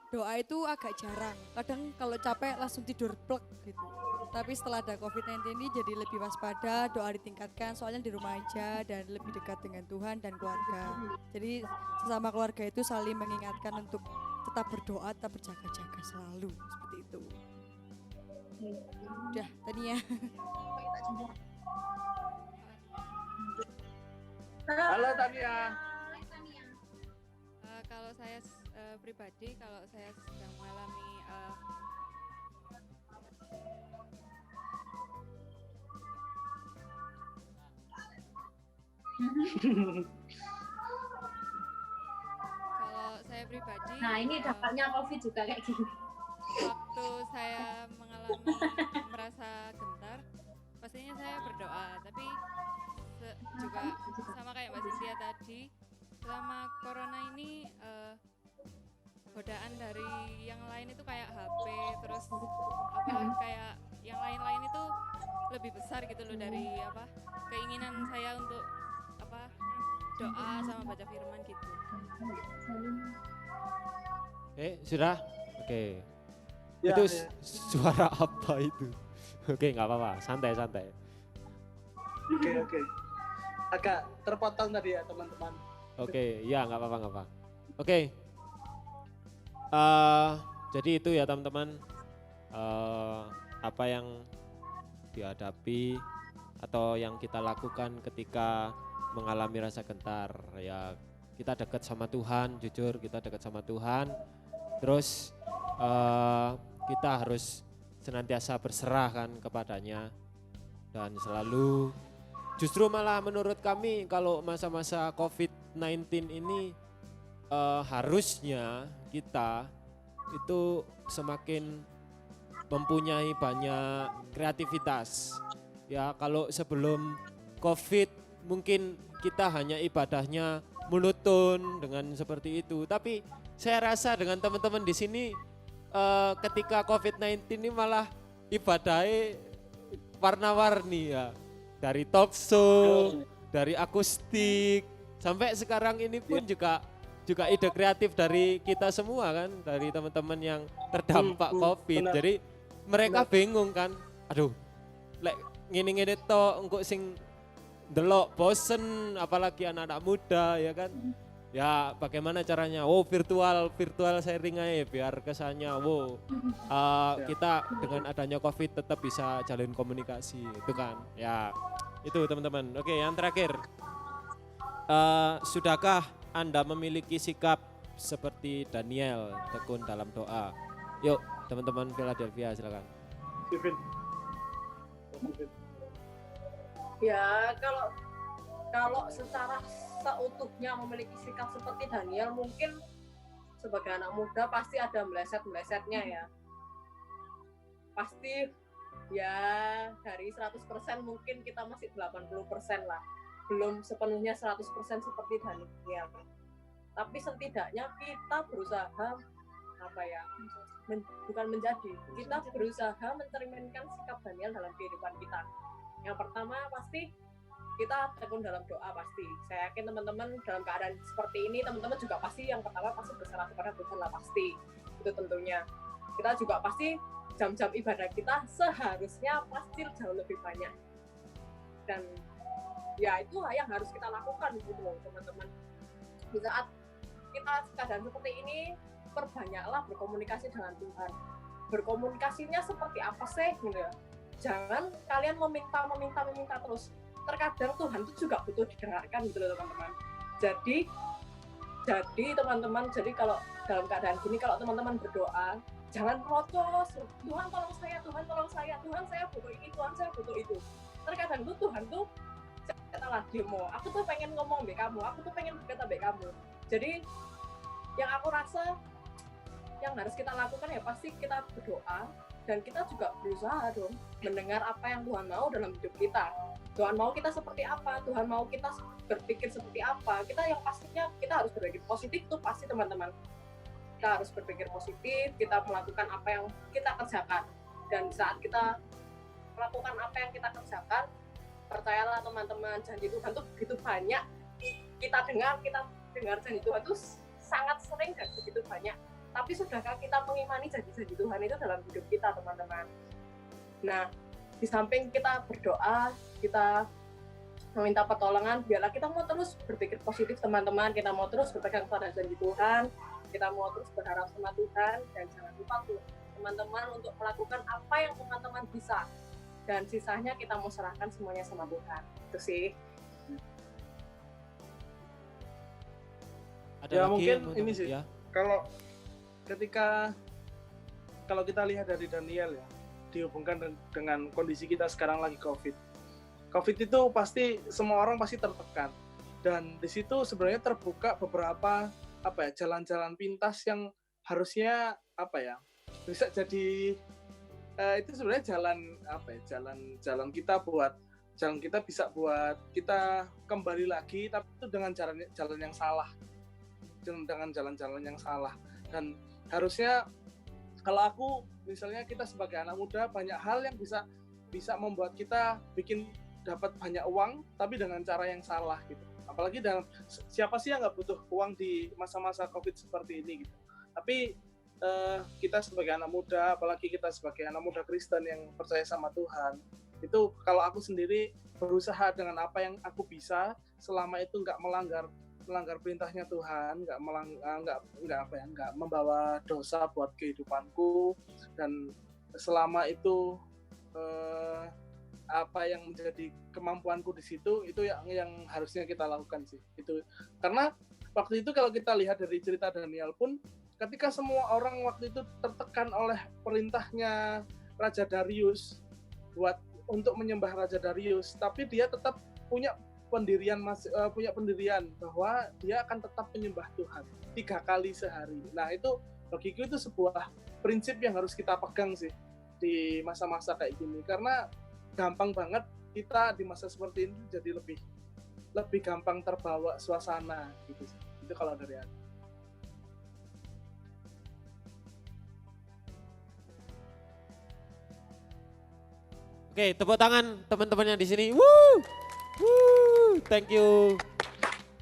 doa itu agak jarang. Kadang kalau capek langsung tidur plek gitu. Tapi setelah ada COVID-19 ini jadi lebih waspada, doa ditingkatkan soalnya di rumah aja dan lebih dekat dengan Tuhan dan keluarga. Jadi sesama keluarga itu saling mengingatkan untuk tetap berdoa, tetap berjaga-jaga selalu seperti itu. Udah tadi ya. Halo Tania. Kalau saya pribadi, kalau saya sedang mengalami kalau saya pribadi, Nah ini dampaknya COVID juga kayak gini. waktu saya mengalami merasa gentar, pastinya saya berdoa. Tapi juga sama kayak Mbak Cynthia tadi, selama corona ini godaan dari yang lain itu kayak HP, terus kayak yang lain-lain itu lebih besar gitu loh dari keinginan saya untuk doa sama baca firman gitu. Sudah? Oke. Ya, Itu ya. suara apa itu? Oke, nggak apa-apa, santai-santai. Oke. Agak terpotong tadi ya teman-teman. Oke, ya nggak apa-apa. Oke. Jadi itu ya teman-teman, apa yang dihadapi atau yang kita lakukan ketika mengalami rasa gentar. Ya kita dekat sama Tuhan, jujur kita dekat sama Tuhan. Terus kita harus senantiasa berserah kan kepadanya dan selalu. Justru malah menurut kami kalau masa-masa COVID-19 ini harusnya kita itu semakin mempunyai banyak kreativitas. Ya kalau sebelum COVID mungkin kita hanya ibadahnya monoton dengan seperti itu. Tapi saya rasa dengan teman-teman di sini ketika COVID-19 ini malah ibadahnya warna-warni ya. Dari talk show, dari akustik, sampai sekarang ini pun juga ide kreatif dari kita semua kan, dari teman-teman yang terdampak COVID. Benar. Jadi mereka bingung kan, aduh, lek ngene-ngene tok engko sing delok bosen, apalagi anak-anak muda ya kan. Ya bagaimana caranya? Virtual sharing aja biar kesannya kita dengan adanya COVID tetap bisa jalin komunikasi itu kan. Ya itu teman-teman. Oke, yang terakhir, sudahkah Anda memiliki sikap seperti Daniel, tekun dalam doa? Yuk teman-teman Philadelphia silakan. Steven. Ya kalau secara seutuhnya memiliki sikap seperti Daniel, mungkin sebagai anak muda pasti ada meleset-melesetnya ya. Pasti ya dari 100% mungkin kita masih 80% lah. Belum sepenuhnya 100% seperti Daniel. Tapi setidaknya kita berusaha bukan menjadi. Kita berusaha mencerminkan sikap Daniel dalam kehidupan kita. Yang pertama pasti kita tekun dalam doa pasti. Saya yakin teman-teman dalam keadaan seperti ini, teman-teman juga pasti yang pertama pasti berserah kepada Tuhan lah pasti. Itu tentunya. Kita juga pasti jam-jam ibadah kita seharusnya pasti jauh lebih banyak. Dan ya itu yang harus kita lakukan gitu loh teman-teman. Di saat kita keadaan seperti ini, perbanyaklah berkomunikasi dengan Tuhan. Berkomunikasinya seperti apa sih gitu ya. Jangan kalian meminta terus. Terkadang Tuhan itu juga butuh didengarkan gitu loh teman-teman. Jadi teman-teman, jadi kalau dalam keadaan gini kalau teman-teman berdoa, jangan protes, Tuhan tolong saya, Tuhan saya butuh ini, Tuhan saya butuh itu. Terkadang tuh Tuhan tuh katalah demo, aku tuh pengen ngomong be kamu, aku tuh pengen berkata be kamu. Jadi yang aku rasa yang harus kita lakukan ya pasti kita berdoa dan kita juga berusaha dong mendengar apa yang Tuhan mau dalam hidup kita. Tuhan mau kita seperti apa, Tuhan mau kita berpikir seperti apa. Kita yang pastinya kita harus berpikir positif tuh pasti teman-teman. Kita harus berpikir positif, kita melakukan apa yang kita kerjakan. Dan saat kita melakukan apa yang kita kerjakan, percayalah teman-teman, janji Tuhan tuh begitu banyak kita dengar janji Tuhan itu sangat sering dan begitu banyak. Tapi sudahkah kita mengimani janji-janji Tuhan itu dalam hidup kita, teman-teman? Nah, di samping kita berdoa, kita meminta pertolongan, biarlah kita mau terus berpikir positif, teman-teman. Kita mau terus berpegang pada janji Tuhan, kita mau terus berharap sama Tuhan, dan jangan lupa tuh, teman-teman, untuk melakukan apa yang teman-teman bisa. Dan sisanya kita mau serahkan semuanya sama Tuhan. Itu sih. Ada Ya, lagi mungkin yang mau ini tambah? sih. Ya. Kalau kita lihat dari Daniel ya, dihubungkan dengan kondisi kita sekarang lagi COVID. COVID itu pasti semua orang pasti tertekan, dan di situ sebenarnya terbuka beberapa jalan-jalan pintas yang harusnya bisa jadi itu sebenarnya jalan kita bisa buat kita kembali lagi, tapi itu dengan jalan yang salah, dengan jalan-jalan yang salah. Dan harusnya kalau aku misalnya, kita sebagai anak muda banyak hal yang bisa membuat kita dapat banyak uang tapi dengan cara yang salah gitu. Apalagi siapa sih yang nggak butuh uang di masa-masa COVID seperti ini gitu. Tapi kita sebagai anak muda, apalagi kita sebagai anak muda Kristen yang percaya sama Tuhan, itu kalau aku sendiri berusaha dengan apa yang aku bisa, selama itu nggak melanggar perintahnya Tuhan, nggak membawa dosa buat kehidupanku, dan selama itu apa yang menjadi kemampuanku di situ, itu yang harusnya kita lakukan sih. Itu karena waktu itu kalau kita lihat dari cerita Daniel pun, ketika semua orang waktu itu tertekan oleh perintahnya Raja Darius untuk menyembah Raja Darius, tapi dia tetap punya pendirian bahwa dia akan tetap menyembah Tuhan 3 kali sehari. Nah, itu bagiku itu sebuah prinsip yang harus kita pegang sih di masa-masa kayak gini, karena gampang banget kita di masa seperti ini jadi lebih gampang terbawa suasana gitu sih. Itu kalau dari aku. Oke, tepuk tangan teman-teman yang di sini. Woo! Woo! Thank you.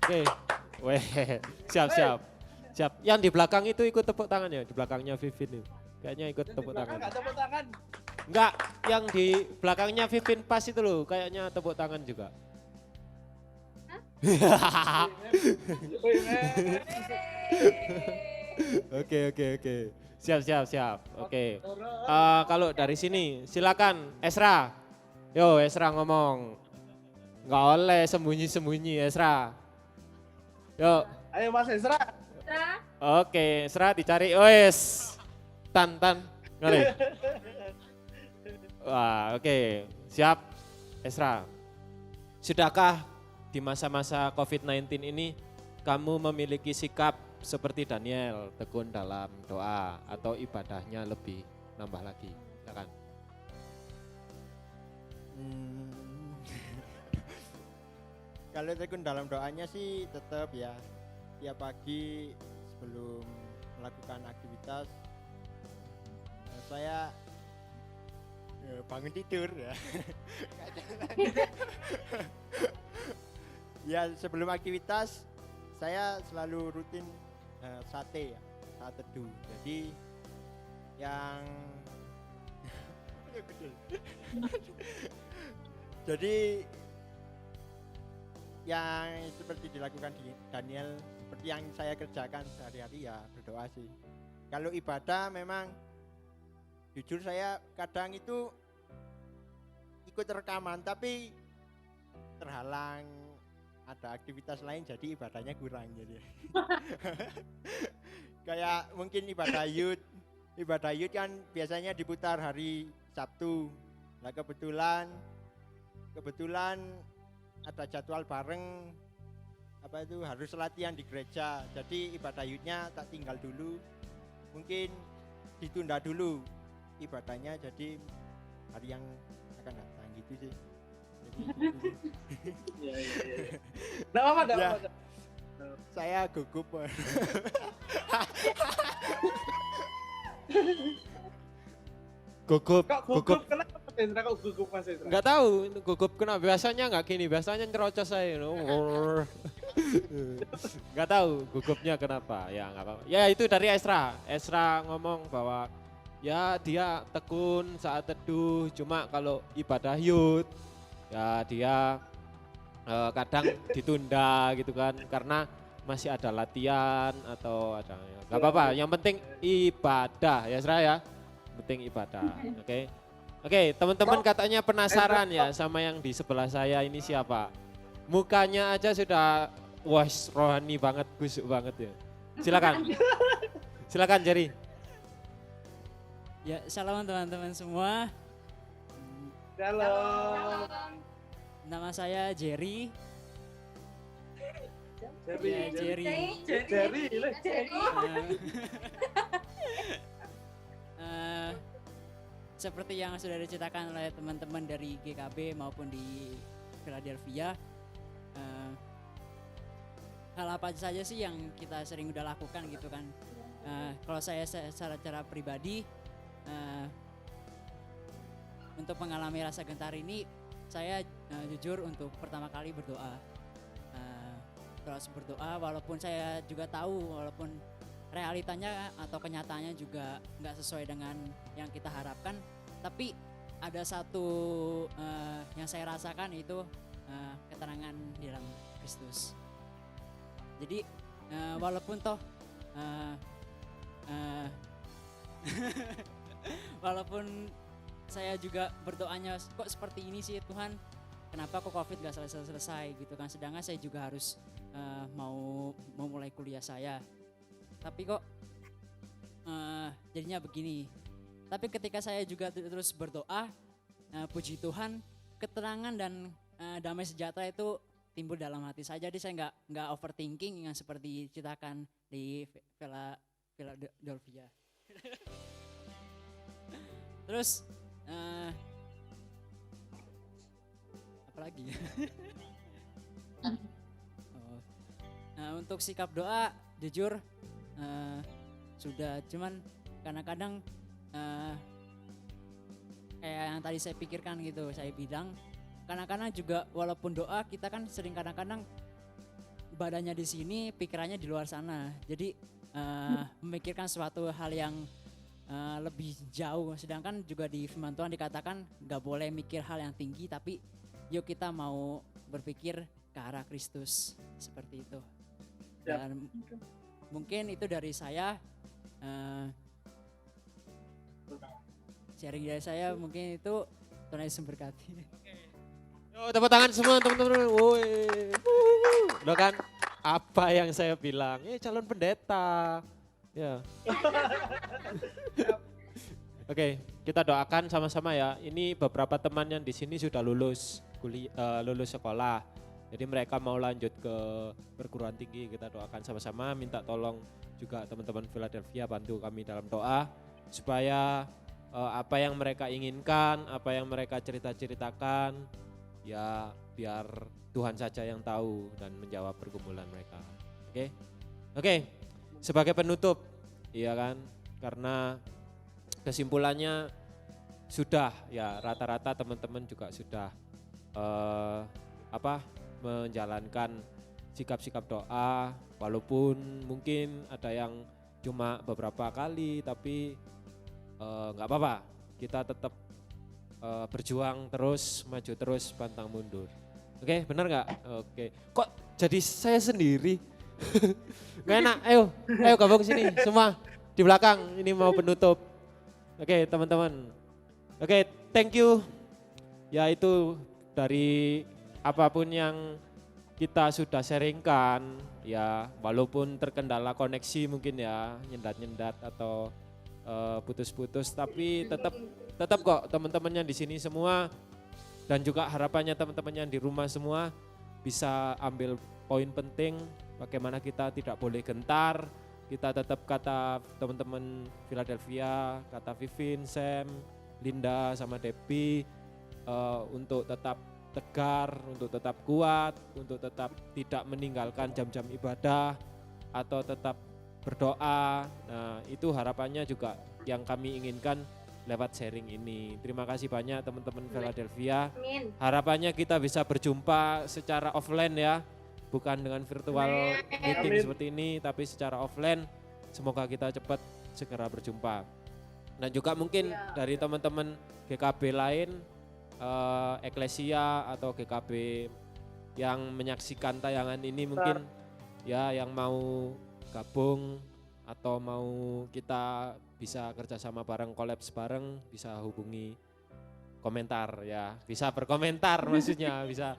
Oke. Weh, siap. Yang di belakang itu ikut tepuk tangan ya, di belakangnya Vivin itu. Kayaknya ikut tepuk tangan. Enggak tepuk tangan. Enggak, yang di belakangnya Vivin pas itu loh, kayaknya tepuk tangan juga. Oke. Siap. Oke. Kalau dari sini, silakan Esra. Yo, Esra ngomong. Nggak boleh sembunyi-sembunyi, Esra. Yo. Ayo Mas Esra. Oke, Esra dicari. Wes. Tan. Ngeri. Wah, oke. Siap, Esra. Sudahkah di masa-masa COVID-19 ini kamu memiliki sikap seperti Daniel, tekun dalam doa atau ibadahnya lebih nambah lagi? Silakan. Kalau tekun dalam doanya sih tetap ya, tiap pagi sebelum melakukan aktivitas saya bangun tidur ya. Ya sebelum aktivitas saya selalu rutin sate ya, saat teduh. Jadi yang jadi yang seperti dilakukan di Daniel, seperti yang saya kerjakan sehari-hari ya berdoa sih. Kalau ibadah memang jujur saya kadang itu ikut rekaman tapi terhalang ada aktivitas lain jadi ibadahnya kurang jadi. Kayak mungkin ibadah youth kan biasanya diputar hari Sabtu. Nah kebetulan ada jadwal bareng harus latihan di gereja. Jadi ibadah youth-nya tak tinggal dulu. Mungkin ditunda dulu ibadahnya jadi hari yang akan datang gitu sih. Iya. Nggak apa-apa. Saya gugup. Gugup. Kenapa Mas Esra kok gugup Mas Esra? Enggak tahu gugup kenapa, biasanya enggak gini, biasanya nyerocos saya. Nggak tahu gugupnya kenapa, ya nggak apa-apa. Ya itu dari Esra. Esra ngomong bahwa ya dia tekun saat teduh, cuma kalau ibadah youth ya dia kadang ditunda gitu kan karena masih ada latihan atau ada ya, nggak apa-apa. Yang penting ibadah ya Esra ya, penting ibadah. Oke. Oke, teman-teman katanya penasaran ya sama yang di sebelah saya ini siapa? Mukanya aja sudah wah rohani banget, kusuk banget ya. Silakan. Silakan Jerry. Ya, shalom teman-teman semua. Shalom. Nama saya Jerry. Jerry. Ya, Jerry. Jerry. Eh, seperti yang sudah diceritakan oleh teman-teman dari GKB maupun di Philadelphia, hal apa saja sih yang kita sering udah lakukan gitu kan. Kalau saya secara pribadi, untuk mengalami rasa gentar ini, saya jujur untuk pertama kali berdoa. Terus berdoa walaupun saya juga tahu, walaupun realitanya atau kenyataannya juga nggak sesuai dengan yang kita harapkan, tapi ada satu yang saya rasakan itu keterangan di dalam Kristus. Jadi walaupun toh walaupun saya juga berdoanya kok seperti ini sih Tuhan, kenapa kok COVID gak selesai gitu kan, sedangkan saya juga harus mau mulai kuliah saya, tapi kok jadinya begini. Tapi ketika saya juga terus berdoa, puji Tuhan, ketenangan dan damai sejahtera itu timbul dalam hati saya. Jadi saya nggak overthinking yang seperti diceritakan di Philadelphia. Terus apa lagi? Nah, untuk sikap doa jujur sudah, cuman kadang-kadang kayak yang tadi saya pikirkan gitu, saya bilang kadang-kadang juga walaupun doa kita kan sering kadang-kadang badannya di sini, pikirannya di luar sana. Jadi memikirkan suatu hal yang lebih jauh. Sedangkan juga di firman Tuhan dikatakan gak boleh mikir hal yang tinggi, tapi yuk kita mau berpikir ke arah Kristus, seperti itu. Dan mungkin itu dari saya, sharing dari saya mungkin itu. Tuhan Yesus memberkati. Yo, tepuk tangan semua teman-teman. Woi. Loh kan apa yang saya bilang? Calon pendeta. Ya. Oke, kita doakan sama-sama ya. Ini beberapa teman yang di sini sudah lulus lulus sekolah. Jadi mereka mau lanjut ke perguruan tinggi. Kita doakan sama-sama, minta tolong juga teman-teman Philadelphia bantu kami dalam doa supaya apa yang mereka inginkan, apa yang mereka ceritakan, ya biar Tuhan saja yang tahu dan menjawab pergumulan mereka. Oke. Sebagai penutup, iya kan, karena kesimpulannya sudah ya rata-rata teman-teman juga sudah menjalankan sikap-sikap doa, walaupun mungkin ada yang cuma beberapa kali, tapi nggak apa-apa, kita tetap berjuang terus, maju terus, pantang mundur. Oke, benar nggak? Oke, kok jadi saya sendiri? Nggak enak, ayo gabung sini semua di belakang, ini mau penutup. Oke teman-teman, oke thank you. Ya itu dari apapun yang kita sudah sharingkan, ya walaupun terkendala koneksi mungkin ya, nyendat-nyendat atau putus-putus, tapi tetap kok teman-teman yang di sini semua dan juga harapannya teman-teman yang di rumah semua bisa ambil poin penting bagaimana kita tidak boleh gentar. Kita tetap kata teman-teman Philadelphia, kata Vivin, Sam, Linda sama Debbie untuk tetap tegar, untuk tetap kuat, untuk tetap tidak meninggalkan jam-jam ibadah atau tetap berdoa. Nah, itu harapannya juga yang kami inginkan lewat sharing ini. Terima kasih banyak teman-teman Philadelphia. Amin. Harapannya kita bisa berjumpa secara offline ya. bukan dengan virtual meeting seperti ini, tapi secara offline. Semoga kita cepat segera berjumpa. Dan juga mungkin dari teman-teman GKB lain, Eklesia atau GKB yang menyaksikan tayangan ini mungkin ya yang mau gabung atau mau kita bisa kerjasama bareng, kolaps bareng, bisa hubungi komentar ya, bisa berkomentar maksudnya, bisa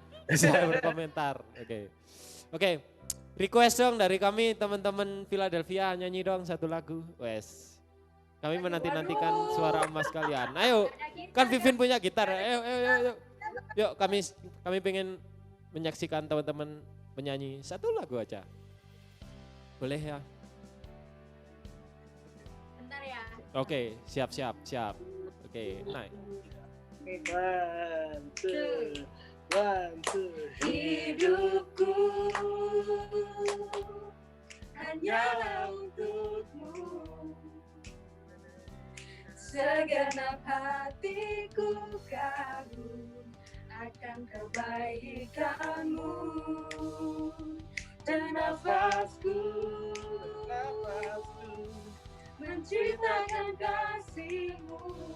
berkomentar. Oke. Request dong dari kami teman-teman Philadelphia, nyanyi dong satu lagu. Wes. Kami menanti-nantikan suara emas kalian. Ayo, kan Vivin punya gitar. Ayo. Yuk, kami pengen menyaksikan teman-teman menyanyi satu lagu aja. Boleh ya? Bentar ya. Oke, siap. Oke, naik. One, two. Hidupku hanyalah untukmu, segenap hatiku kagum akan kebaikanmu, dan nafasku menceritakan kasihmu.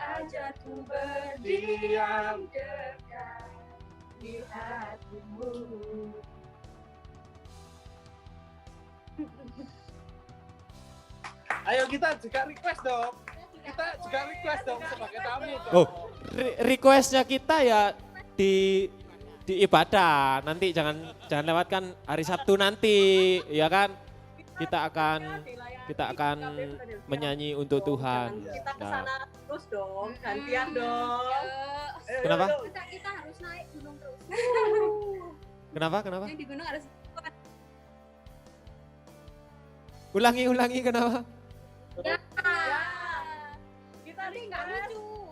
Ajakku berdiam dekat di hatimu. Ayo kita juga request dong. Sebagai tamu. Oh, requestnya kita ya di ibadah. Nanti jangan lewatkan hari Sabtu nanti, ya kan? Kita akan menyanyi untuk Tuhan. Kita ke Nah, sana terus dong, gantian dong. kenapa? Kita harus naik gunung terus. Kenapa? Yang di gunung harus Ulangi kenapa? Ya.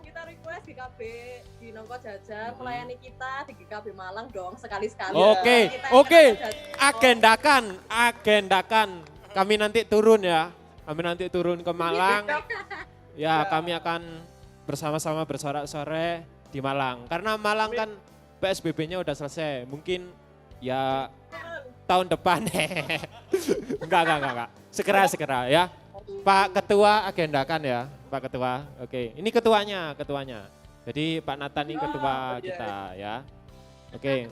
Kita request GKB di Nongko Jajar melayani kita di GKB Malang dong sekali-sekali. Oke. Agendakan. Kami nanti turun ya. Kami nanti turun ke Malang. Ya, kami akan bersama-sama bersorak-sorai di Malang. Karena Malang kan PSBB-nya udah selesai. Mungkin ya tahun depan. Enggak. Segera ya. Pak Ketua agendakan ya, Pak Ketua. Oke, ini ketuanya. Jadi Pak Nathan ini ketua kita ya. Oke,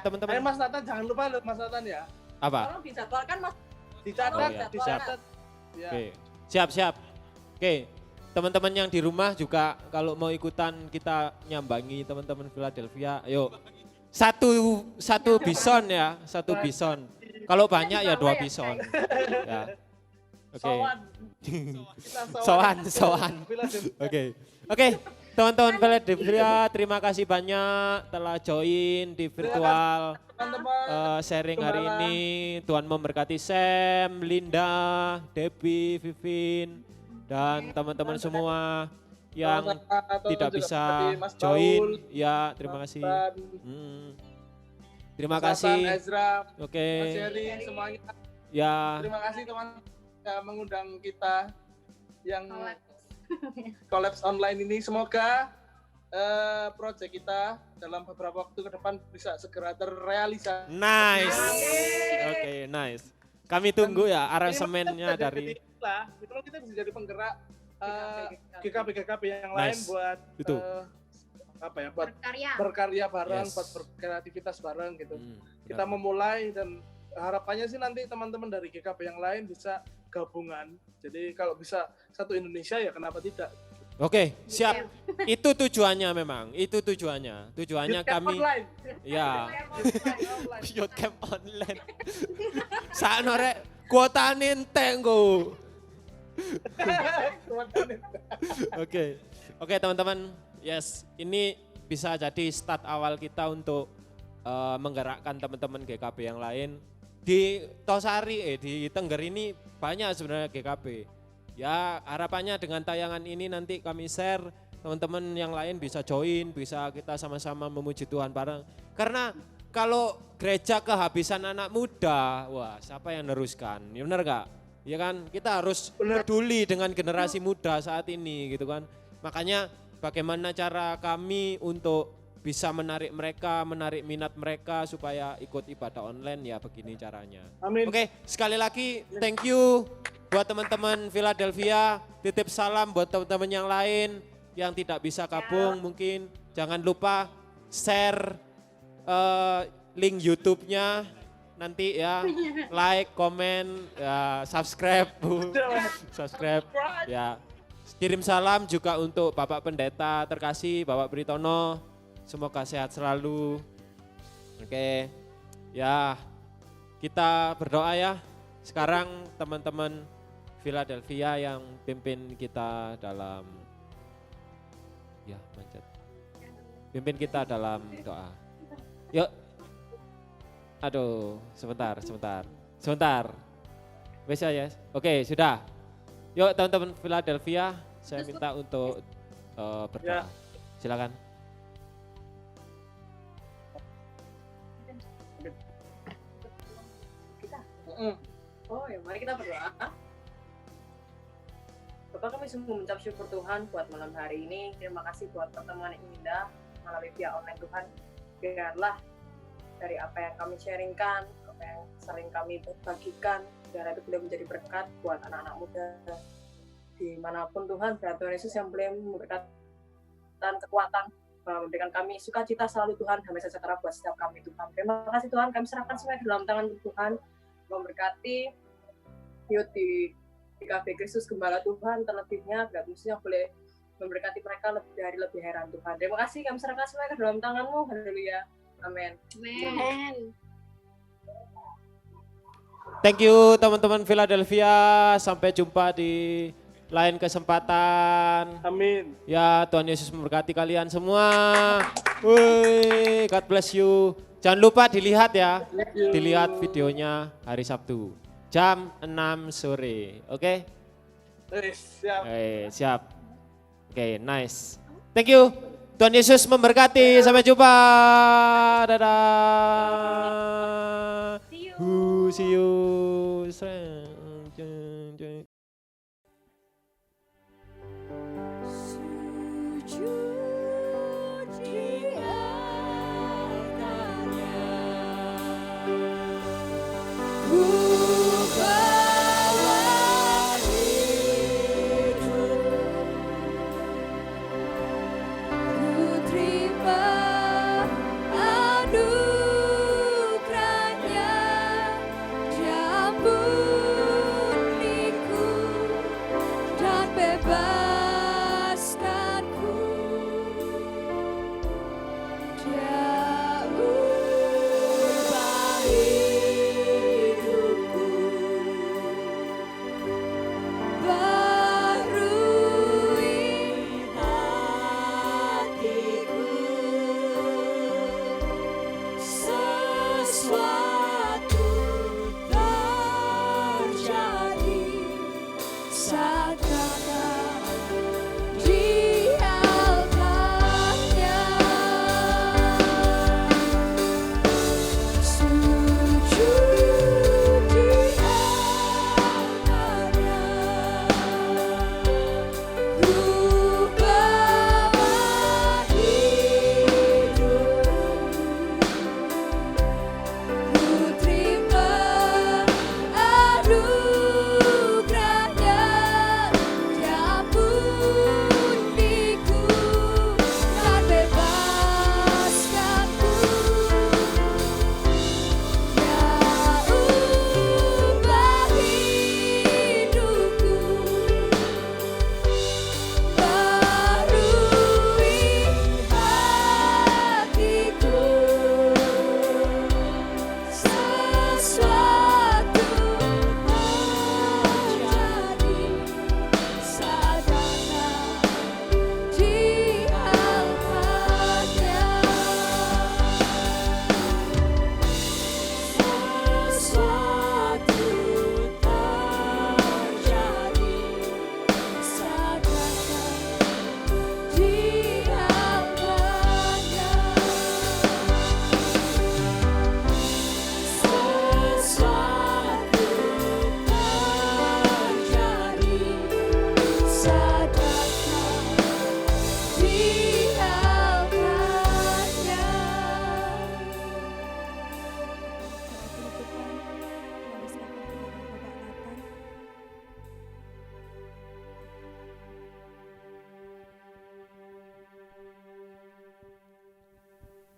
teman-teman. Mas Nathan jangan lupa loh Mas Nathan ya. Apa? Tolong dijadwalkan Mas. Dicatat. Ya. Oke, siap. Oke, teman-teman yang di rumah juga kalau mau ikutan kita nyambangi teman-teman Philadelphia, ayo. Satu bison ya, satu bison. Kalau banyak ya 2 bison. Ya. Oke. Sowan. Oke. Teman-teman Philadelphia, terima kasih banyak telah join di virtual sharing hari ini. Tuhan memberkati Sam, Linda, Debbie, Vivin, dan teman-teman semua yang tidak bisa join. Ya, terima kasih. Terima kasih. Ezra, Oke. Mas Jerry, semuanya. Ya. Terima kasih teman yang mengundang kita yang Collabs online ini. Semoga proyek kita dalam beberapa waktu ke depan bisa segera terrealisasi. Nice. Oke, nice. Kami tunggu ya aransemennya dari Itu kita bisa jadi penggerak GKB yang lain buat itu. Buat berkarya bareng, buat berkreativitas bareng gitu. Kita memulai dan harapannya sih nanti teman-teman dari GKB yang lain bisa gabungan. Jadi kalau bisa satu Indonesia ya kenapa tidak? Oke, siap. Itu tujuannya memang. Itu tujuannya. Tujuannya kami online. Ya. Youth camp online. Sakno rek kuotane entek nggo. Oke, teman-teman. Yes, ini bisa jadi start awal kita untuk menggerakkan teman-teman GKB yang lain. Di Tosari, di Tengger ini banyak sebenarnya GKB. Ya harapannya dengan tayangan ini nanti kami share, teman-teman yang lain bisa join, bisa kita sama-sama memuji Tuhan bareng. Karena kalau gereja kehabisan anak muda, wah siapa yang neruskan? Ya benar gak? Ya kan, kita harus peduli dengan generasi muda saat ini gitu kan. Makanya bagaimana cara kami untuk bisa menarik mereka, menarik minat mereka supaya ikut ibadah online, ya begini caranya. Amin. Oke, sekali lagi thank you buat teman-teman Philadelphia, titip salam buat teman-teman yang lain yang tidak bisa gabung, mungkin jangan lupa share link YouTube-nya nanti ya, like, komen, ya, subscribe, subscribe, ya. Kirim salam juga untuk Bapak Pendeta terkasih, Bapak Britono, semoga sehat selalu. Oke, ya kita berdoa ya. Sekarang teman-teman Philadelphia yang pimpin kita dalam, ya manjat, pimpin kita dalam doa. Yuk, aduh, sebentar. Bisa ya? Oke, sudah. Yuk teman-teman Philadelphia, saya minta untuk berdoa. Silakan. Oh ya, mari kita berdoa. Bapak, kami sungguh mengucap syukur Tuhan buat malam hari ini. Terima kasih buat pertemuan yang indah melalui via online Tuhan. Biarlah dari apa yang kami sharingkan, apa yang saling kami bagikan, biar itu boleh menjadi berkat buat anak-anak muda dimanapun Tuhan. Biar Tuhan Yesus yang boleh memberikan kekuatan, memberikan kami sukacita selalu Tuhan, damai sejahtera buat setiap kami Tuhan. Terima kasih Tuhan, kami serahkan semua dalam tangan Tuhan, memberkati Youth di KP Kristus Gembala Tuhan, terlebihnya biar khususnya boleh memberkati mereka lebih dari lebih heran Tuhan. Terima kasih, kami serahkan semua ke dalam tangan-Mu. Haleluya. Amin. Amen. Thank you teman-teman Philadelphia, sampai jumpa di lain kesempatan. Amin. Ya, Tuhan Yesus memberkati kalian semua. Wih, God bless you. Jangan lupa dilihat ya, dilihat videonya hari Sabtu jam 6 sore, oke? Siap. Siap. Oke, nice. Thank you. Tuhan Yesus memberkati. Sampai jumpa. Dadah. See you. Anugerahnya jambut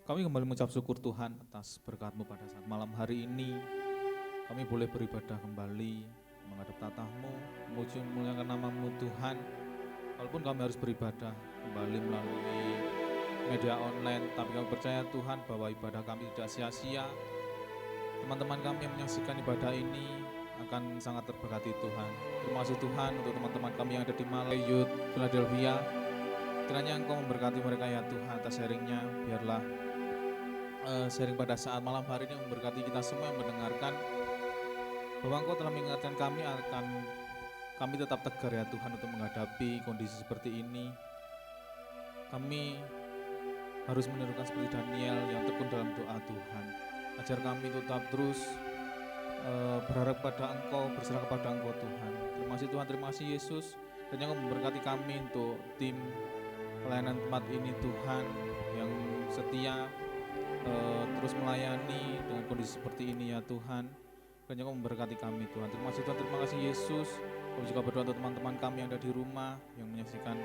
Kami kembali mengucap syukur Tuhan atas berkat-Mu pada saat malam hari ini. Kami boleh beribadah kembali, menghadap tatah-Mu, memuji memuliakan nama-Mu Tuhan. Walaupun kami harus beribadah kembali melalui media online, tapi kami percaya Tuhan bahwa ibadah kami tidak sia-sia. Teman-teman kami yang menyaksikan ibadah ini akan sangat terberkati Tuhan. Terima kasih Tuhan untuk teman-teman kami yang ada di Malay Youth Philadelphia. Kiranya Engkau memberkati mereka ya Tuhan atas sharingnya. Biarlah sharing pada saat malam hari ini memberkati kita semua yang mendengarkan, bahwa Engkau telah mengingatkan kami akan kami tetap tegar ya Tuhan untuk menghadapi kondisi seperti ini. Kami harus menirukan seperti Daniel yang tekun dalam doa Tuhan. Ajar kami tetap terus berharap pada Engkau, berserah kepada Engkau Tuhan. Terima kasih Tuhan, terima kasih Yesus. Dan yang memberkati kami untuk tim pelayanan tempat ini Tuhan, yang setia terus melayani dengan kondisi seperti ini ya Tuhan. Dan yang memberkati kami Tuhan. Terima kasih Tuhan, terima kasih Yesus. Kami juga berdoa untuk teman-teman kami yang ada di rumah, yang menyaksikan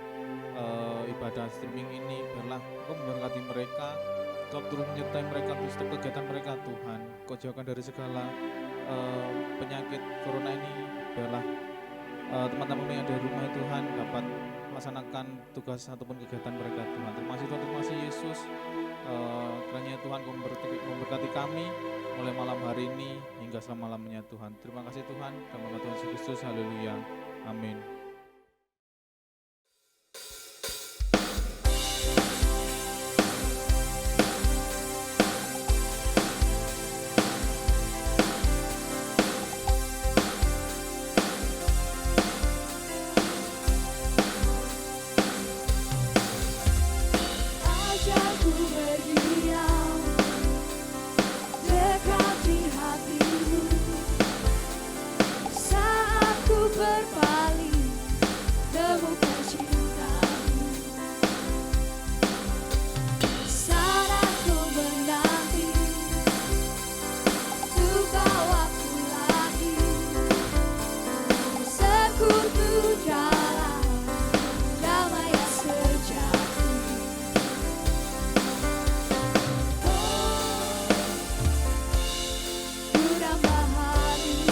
ibadah streaming ini. Biarlah Engkau memberkati mereka, Kau turut menyertai mereka di setiap kegiatan mereka Tuhan. Kau jauhkan dari segala penyakit corona ini. Biarlah teman-teman yang ada di rumah Tuhan dapat melaksanakan tugas ataupun kegiatan mereka Tuhan. Terima kasih Tuhan, terima kasih Yesus. Kiranya Tuhan Kau memberkati kami mulai malam hari ini hingga selama-lamanya Tuhan. Terima kasih Tuhan, dalam nama Tuhan Yesus Kristus, haleluya, amin. Ajarku berdiam dekat di hatimu, saat ku berpaling temukan cintamu. Saat ku menanti untuk bawaku lagi bersekutu dalam damai yang sejati. Ku nambah hati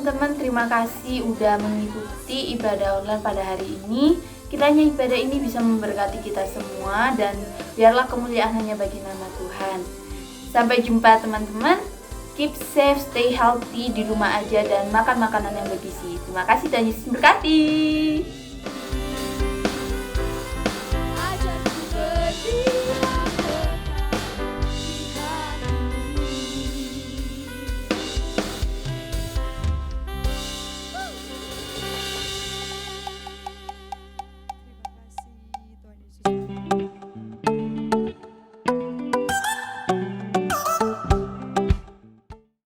teman-teman, terima kasih udah mengikuti ibadah online pada hari ini. Kiranya ibadah ini bisa memberkati kita semua dan biarlah kemuliaan hanya bagi nama Tuhan. Sampai jumpa teman-teman. Keep safe, stay healthy di rumah aja dan makan makanan yang bergizi. Terima kasih, Tuhan Yesus memberkati.